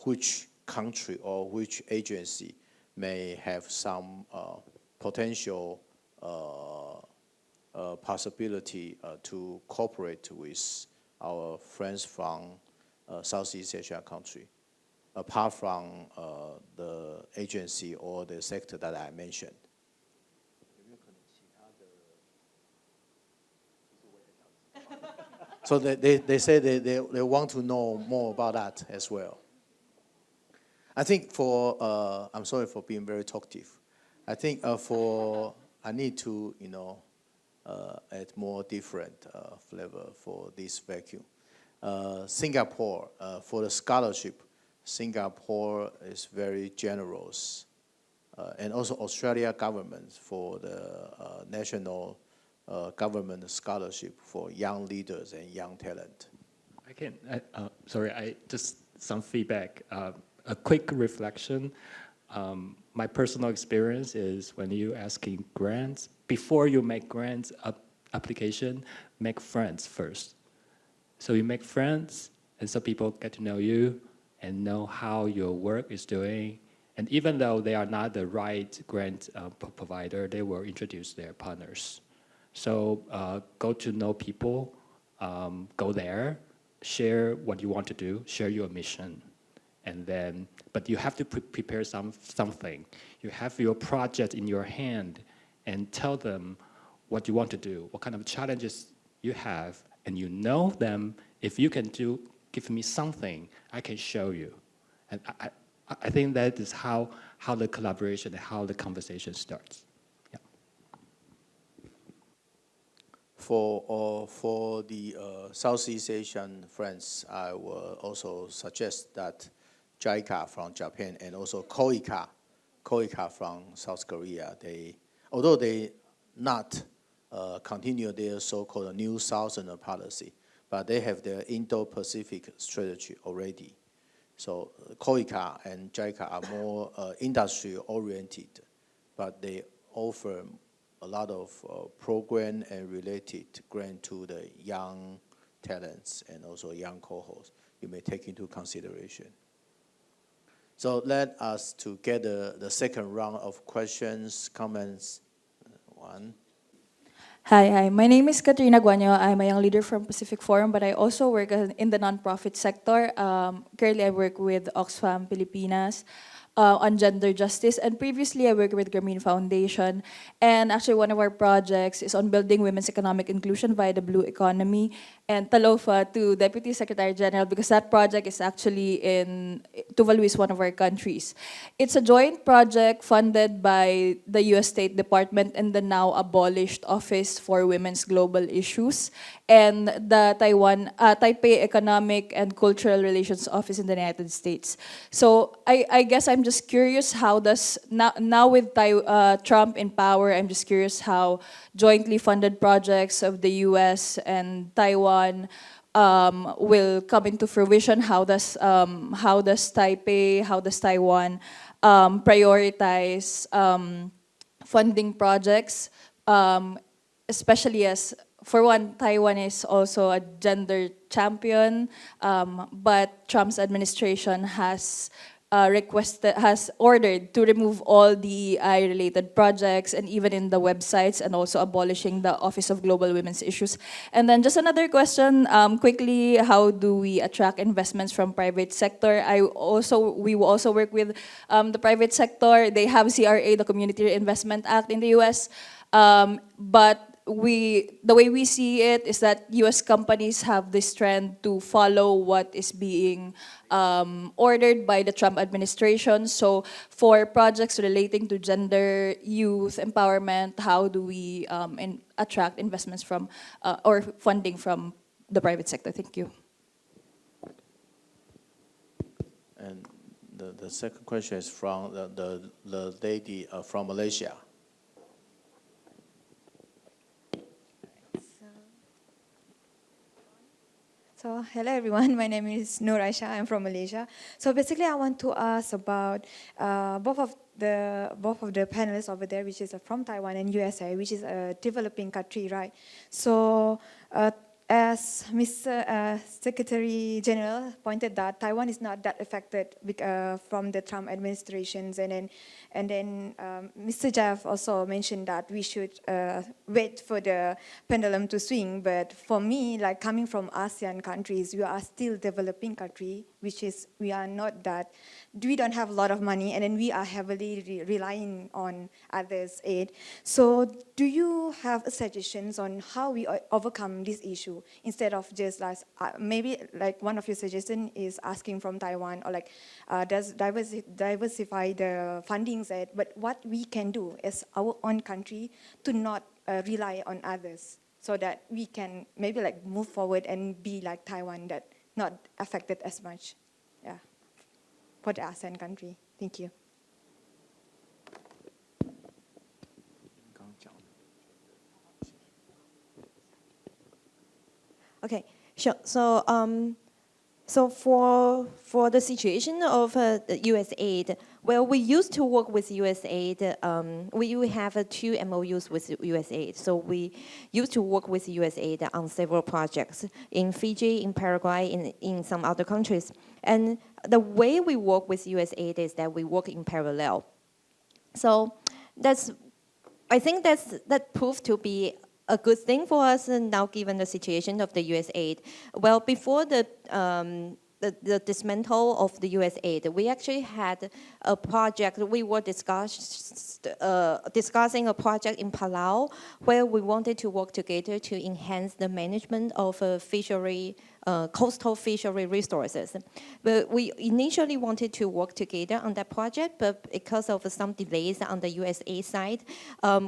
which country or which agency may have some potential possibility to cooperate with our friends from Southeast Asia country, apart from the agency or the sector that I mentioned. So they say they want to know more about that as well. I think I'm sorry for being very talkative. I think I need to, add more different flavor for this vacuum. Singapore, for the scholarship, Singapore is very generous. And also Australia government for the national government scholarship for young leaders and young talent. Just some feedback. A quick reflection. My personal experience is when you're asking grants, before you make grants application, make friends first. So you make friends, and so people get to know you and know how your work is doing. And even though they are not the right grant provider, they will introduce their partners. So go to know people, go there, share what you want to do, share your mission. And then, but you have to prepare something. You have your project in your hand and tell them what you want to do, what kind of challenges you have, and you know them. If you can give me something, I can show you. And I think that is how the collaboration, how the conversation starts. Yeah. For the Southeast Asian friends, I will also suggest that JICA from Japan and also KOICA from South Korea, although they not continue their so-called New Southern policy, but they have their Indo-Pacific strategy already. So KOICA and JICA are more industry-oriented, but they offer a lot of program and related grant to the young talents and also young cohorts you may take into consideration. So let us to get the second round of questions, comments. One. Hi. My name is Katrina Guanyo. I'm a young leader from Pacific Forum, but I also work in the nonprofit sector. Currently, I work with Oxfam Pilipinas on gender justice, and previously I worked with Grameen Foundation. And actually, one of our projects is on building women's economic inclusion via the blue economy. And talofa to Deputy Secretary General, because that project is actually in Tuvalu, is one of our countries. It's a joint project funded by the U.S. State Department and the now abolished Office for Women's Global Issues and the Taipei Economic and Cultural Relations Office in the United States. So I guess I'm just curious how does, now with Trump in power, I'm just curious how jointly funded projects of the US and Taiwan will come into fruition. How does Taipei, how does Taiwan prioritize funding projects, especially as, for one, Taiwan is also a gender champion, but Trump's administration has ordered to remove all DEI-related projects and even in the websites, and also abolishing the Office of Global Women's Issues. And then just another question, quickly, how do we attract investments from private sector? We will also work with the private sector. They have CRA, the Community Reinvestment Act in the US, but the way we see it is that U.S. companies have this trend to follow what is being ordered by the Trump administration. So for projects relating to gender, youth empowerment, how do we attract investments from or funding from the private sector? Thank you. And the second question is from the lady from Malaysia. So, hello everyone, my name is Nur Aisha, I'm from Malaysia. So basically I want to ask about both of the panelists over there, which is from Taiwan and USA, which is a developing country, right? So as Mr. Secretary General pointed that Taiwan is not that affected from the Trump administrations, and then Mr. Jeff also mentioned that we should wait for the pendulum to swing. But for me, like coming from ASEAN countries, we are still developing country, which is we don't have a lot of money, and then we are heavily relying on others' aid. So do you have suggestions on how we overcome this issue instead of just like maybe like one of your suggestions is asking from Taiwan or like diversify the funding side, but what we can do as our own country to not rely on others so that we can maybe like move forward and be like Taiwan, that not affected as much, yeah, for the ASEAN country. Thank you. Okay, sure. So for the situation of the USAID, well, we used to work with USAID. We have 2 MOUs with USAID. So we used to work with USAID on several projects in Fiji, in Paraguay, in some other countries. And the way we work with USAID is that we work in parallel. So I think that proved to be a good thing for us now, given the situation of the USAID. Well, before the dismantle of the USAID, we actually had a project. We were discussing a project in Palau where we wanted to work together to enhance the management of coastal fishery resources. But we initially wanted to work together on that project, but because of some delays on the USA side,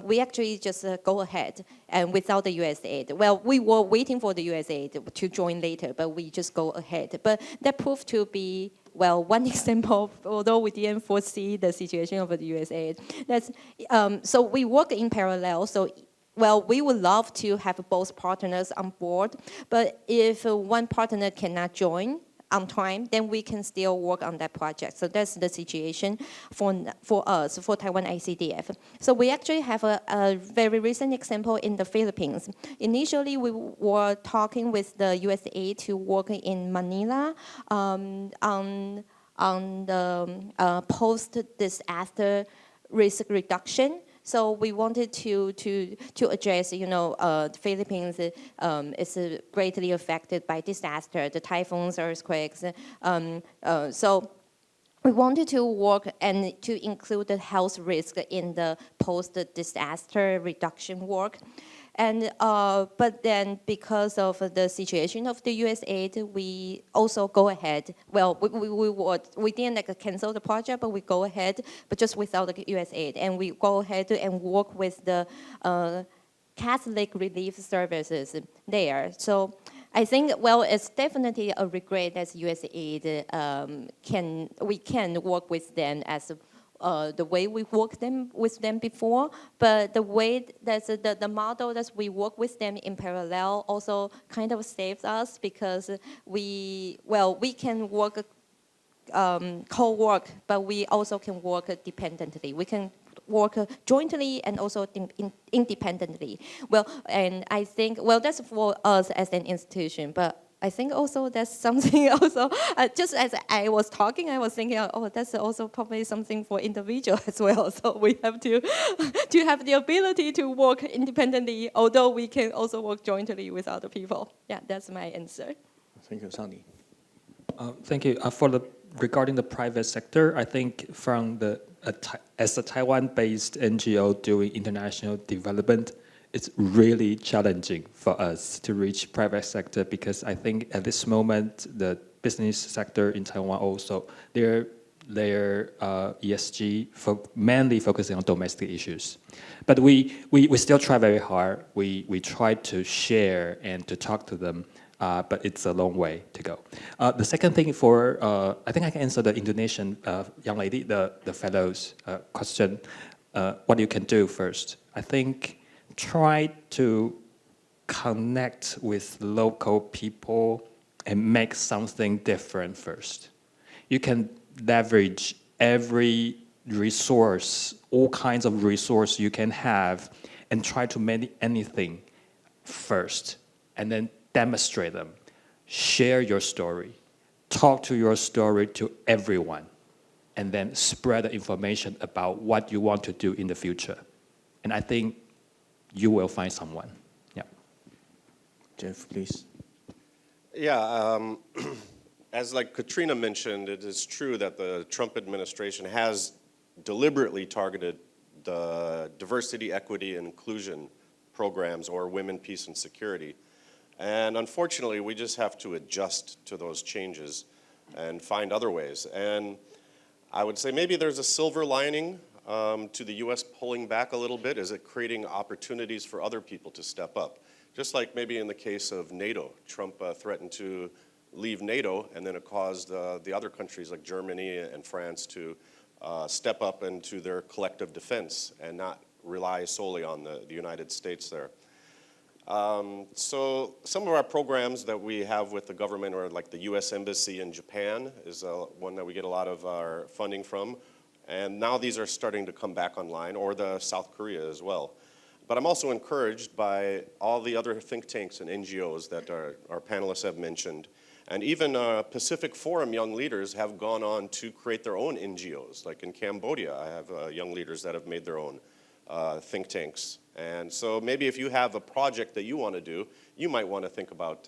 we actually just go ahead and without the USAID. Well, we were waiting for the USAID to join later, but we just go ahead. But that proved to be, well, one example, although we didn't foresee the situation of the USAID. So we work in parallel. So, well, we would love to have both partners on board, but if one partner cannot join on time, then we can still work on that project. So that's the situation for us, for Taiwan ICDF. So we actually have a very recent example in the Philippines. Initially, we were talking with the USAID to work in Manila on the post-disaster risk reduction. So we wanted to address, the Philippines is greatly affected by disaster, the typhoons, earthquakes. So we wanted to work and to include the health risk in the post-disaster reduction work. And but then because of the situation of the USAID, we also go ahead. Well, we didn't cancel the project, but we go ahead, but just without the USAID, and we go ahead and work with the Catholic Relief Services there. So I think, well, it's definitely a regret that USAID we can work with them as the way we worked with them before, but the way that the model that we work with them in parallel also kind of saves us, because we can work co-work, but we also can work dependently. We can work jointly and also independently. Well, and I think, well, that's for us as an institution, but I think also that's something also, just as I was talking, I was thinking, oh, that's also probably something for individuals as well. So we have to have the ability to work independently, although we can also work jointly with other people. Yeah, that's my answer. Thank you, Sunny. Thank you. Regarding the private sector, I think as a Taiwan-based NGO doing international development, it's really challenging for us to reach private sector, because I think at this moment the business sector in Taiwan also their ESG mainly focusing on domestic issues. But we still try very hard. We try to share and to talk to them but it's a long way to go. The second thing for, I think I can answer the Indonesian young lady, the fellow's question, what you can do first. I think try to connect with local people and make something different first. You can leverage every resource, all kinds of resource you can have, and try to make anything first, and then demonstrate them. Share your story. Talk to your story to everyone, and then spread the information about what you want to do in the future. And I think you will find someone. Yeah. Jeff, please. Yeah, as like Katrina mentioned, it is true that the Trump administration has deliberately targeted the diversity, equity, and inclusion programs, or women, peace, and security. And unfortunately, we just have to adjust to those changes and find other ways. And I would say maybe there's a silver lining to the US pulling back a little bit. Is it creating opportunities for other people to step up? Just like maybe in the case of NATO, Trump threatened to leave NATO, and then it caused the other countries like Germany and France to step up into their collective defense and not rely solely on the United States there. So some of our programs that we have with the government, or like the US Embassy in Japan is one that we get a lot of our funding from. And now these are starting to come back online, or the South Korea as well. But I'm also encouraged by all the other think tanks and NGOs that our panelists have mentioned. And even Pacific Forum young leaders have gone on to create their own NGOs. Like in Cambodia, I have young leaders that have made their own think tanks. And so maybe if you have a project that you want to do, you might want to think about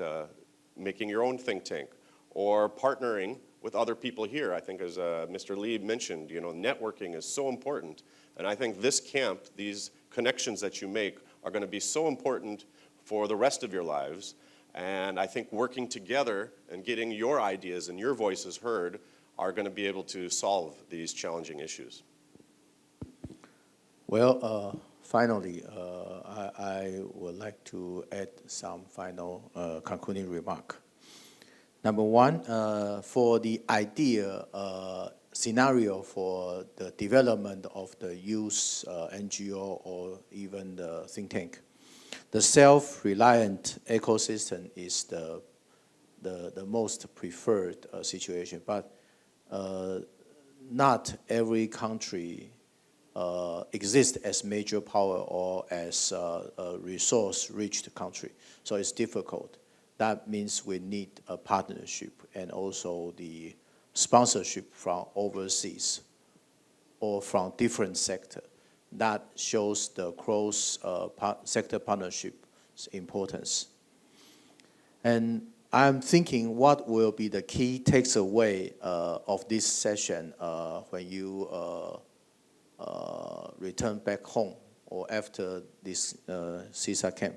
making your own think tank, or partnering with other people here. I think, as Mr. Lee mentioned, networking is so important. And I think this camp, these connections that you make, are going to be so important for the rest of your lives. And I think working together and getting your ideas and your voices heard are going to be able to solve these challenging issues. Well, finally, I would like to add some final concluding remark. Number one, for the idea scenario for the development of the youth NGO or even the think tank, the self-reliant ecosystem is the most preferred situation, but not every country exists as major power or as a resource-rich country, so it's difficult. That means we need a partnership and also the sponsorship from overseas or from different sectors. That shows the cross-sector partnership's importance. And I'm thinking what will be the key takeaway of this session when you return back home or after this SEASAT camp.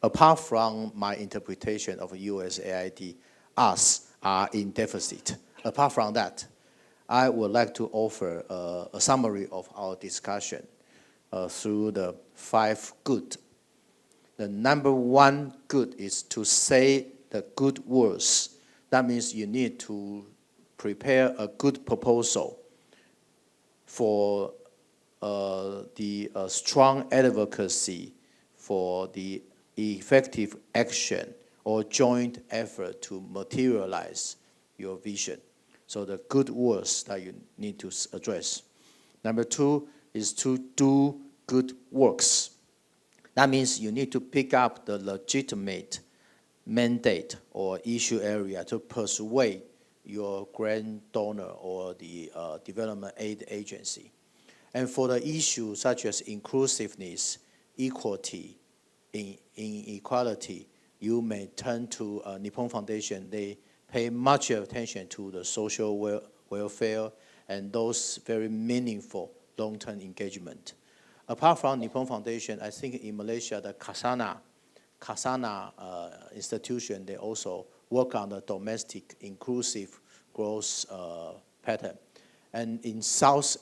Apart from my interpretation of USAID, us are in deficit. Apart from that, I would like to offer a summary of our discussion through the 5 good. The number 1 good is to say the good words. That means you need to prepare a good proposal for the strong advocacy for the effective action or joint effort to materialize your vision. So the good words that you need to address. Number 2 is to do good works. That means you need to pick up the legitimate mandate or issue area to persuade your grant donor or the development aid agency. And for the issues such as inclusiveness, equality, inequality, you may turn to Nippon Foundation. They pay much attention to the social welfare and those very meaningful long-term engagement. Apart from Nippon Foundation, I think in Malaysia, the Kasana institution, they also work on the domestic inclusive growth pattern. And in South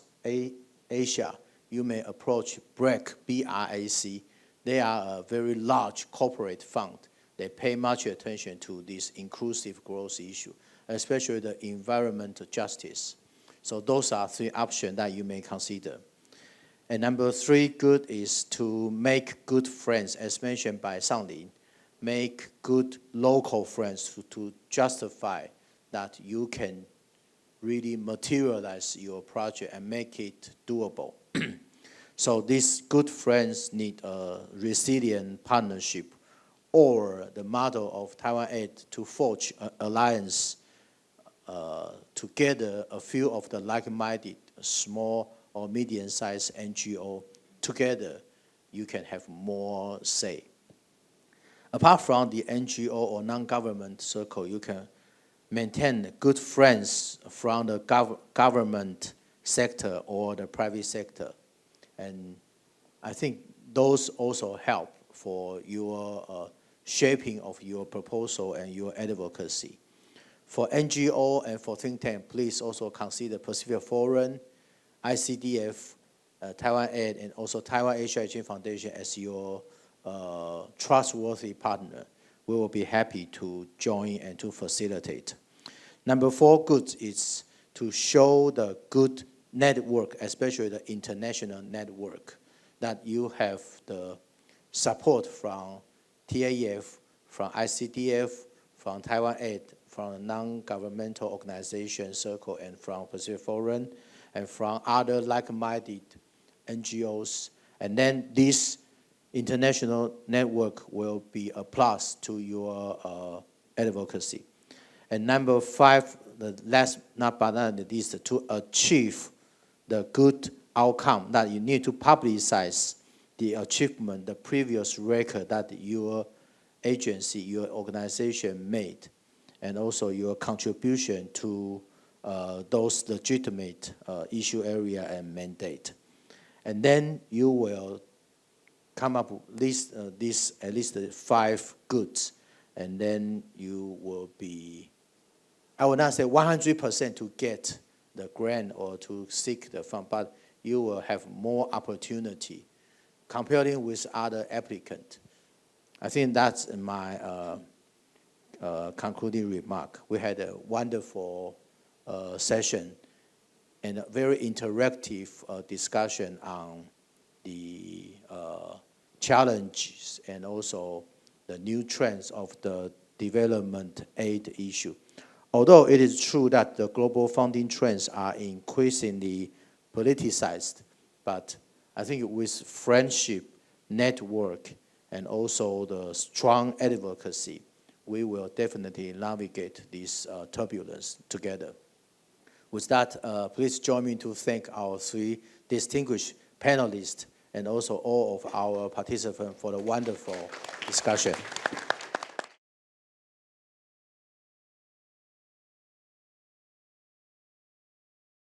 Asia, you may approach BRAC, B-R-A-C. They are a very large corporate fund they pay much attention to this inclusive growth issue, especially the environmental justice. So those are 3 options that you may consider. And number 3 good is to make good friends, as mentioned by Sanglin. Make good local friends to justify that you can really materialize your project and make it doable. So these good friends need a resilient partnership or the model of Taiwan-Asia to forge an alliance together a few of the like-minded small or medium-sized NGO. Together, you can have more say. Apart from the NGO or non-government circle, you can maintain good friends from the government sector or the private sector. And I think those also help for your shaping of your proposal and your advocacy. For NGO and for think tank, please also consider Pacific Forum, ICDF, Taiwan-Asia, and also Taiwan-Asia Exchange Foundation as your trustworthy partner. We will be happy to join and to facilitate. Number 4 good is to show the good network, especially the international network, that you have the support from TAF, from ICDF, from Taiwan-Asia, from the non-governmental organization circle, and from Pacific Forum, and from other like-minded NGOs. And then this international network will be a plus to your advocacy. And number 5, the last not but not least, to achieve the good outcome, that you need to publicize the achievement, the previous record that your agency, your organization made, and also your contribution to those legitimate issue area and mandate. And then you will come up with at least 5 goods, and then you will be, I will not say 100% to get the grant or to seek the fund, but you will have more opportunity comparing with other applicants. I think that's my concluding remark. We had a wonderful session and a very interactive discussion on the challenges and also the new trends of the development aid issue. Although it is true that the global funding trends are increasingly politicized, but I think with friendship, network, and also the strong advocacy, we will definitely navigate this turbulence together. With that, please join me to thank our 3 distinguished panelists and also all of our participants for the wonderful discussion.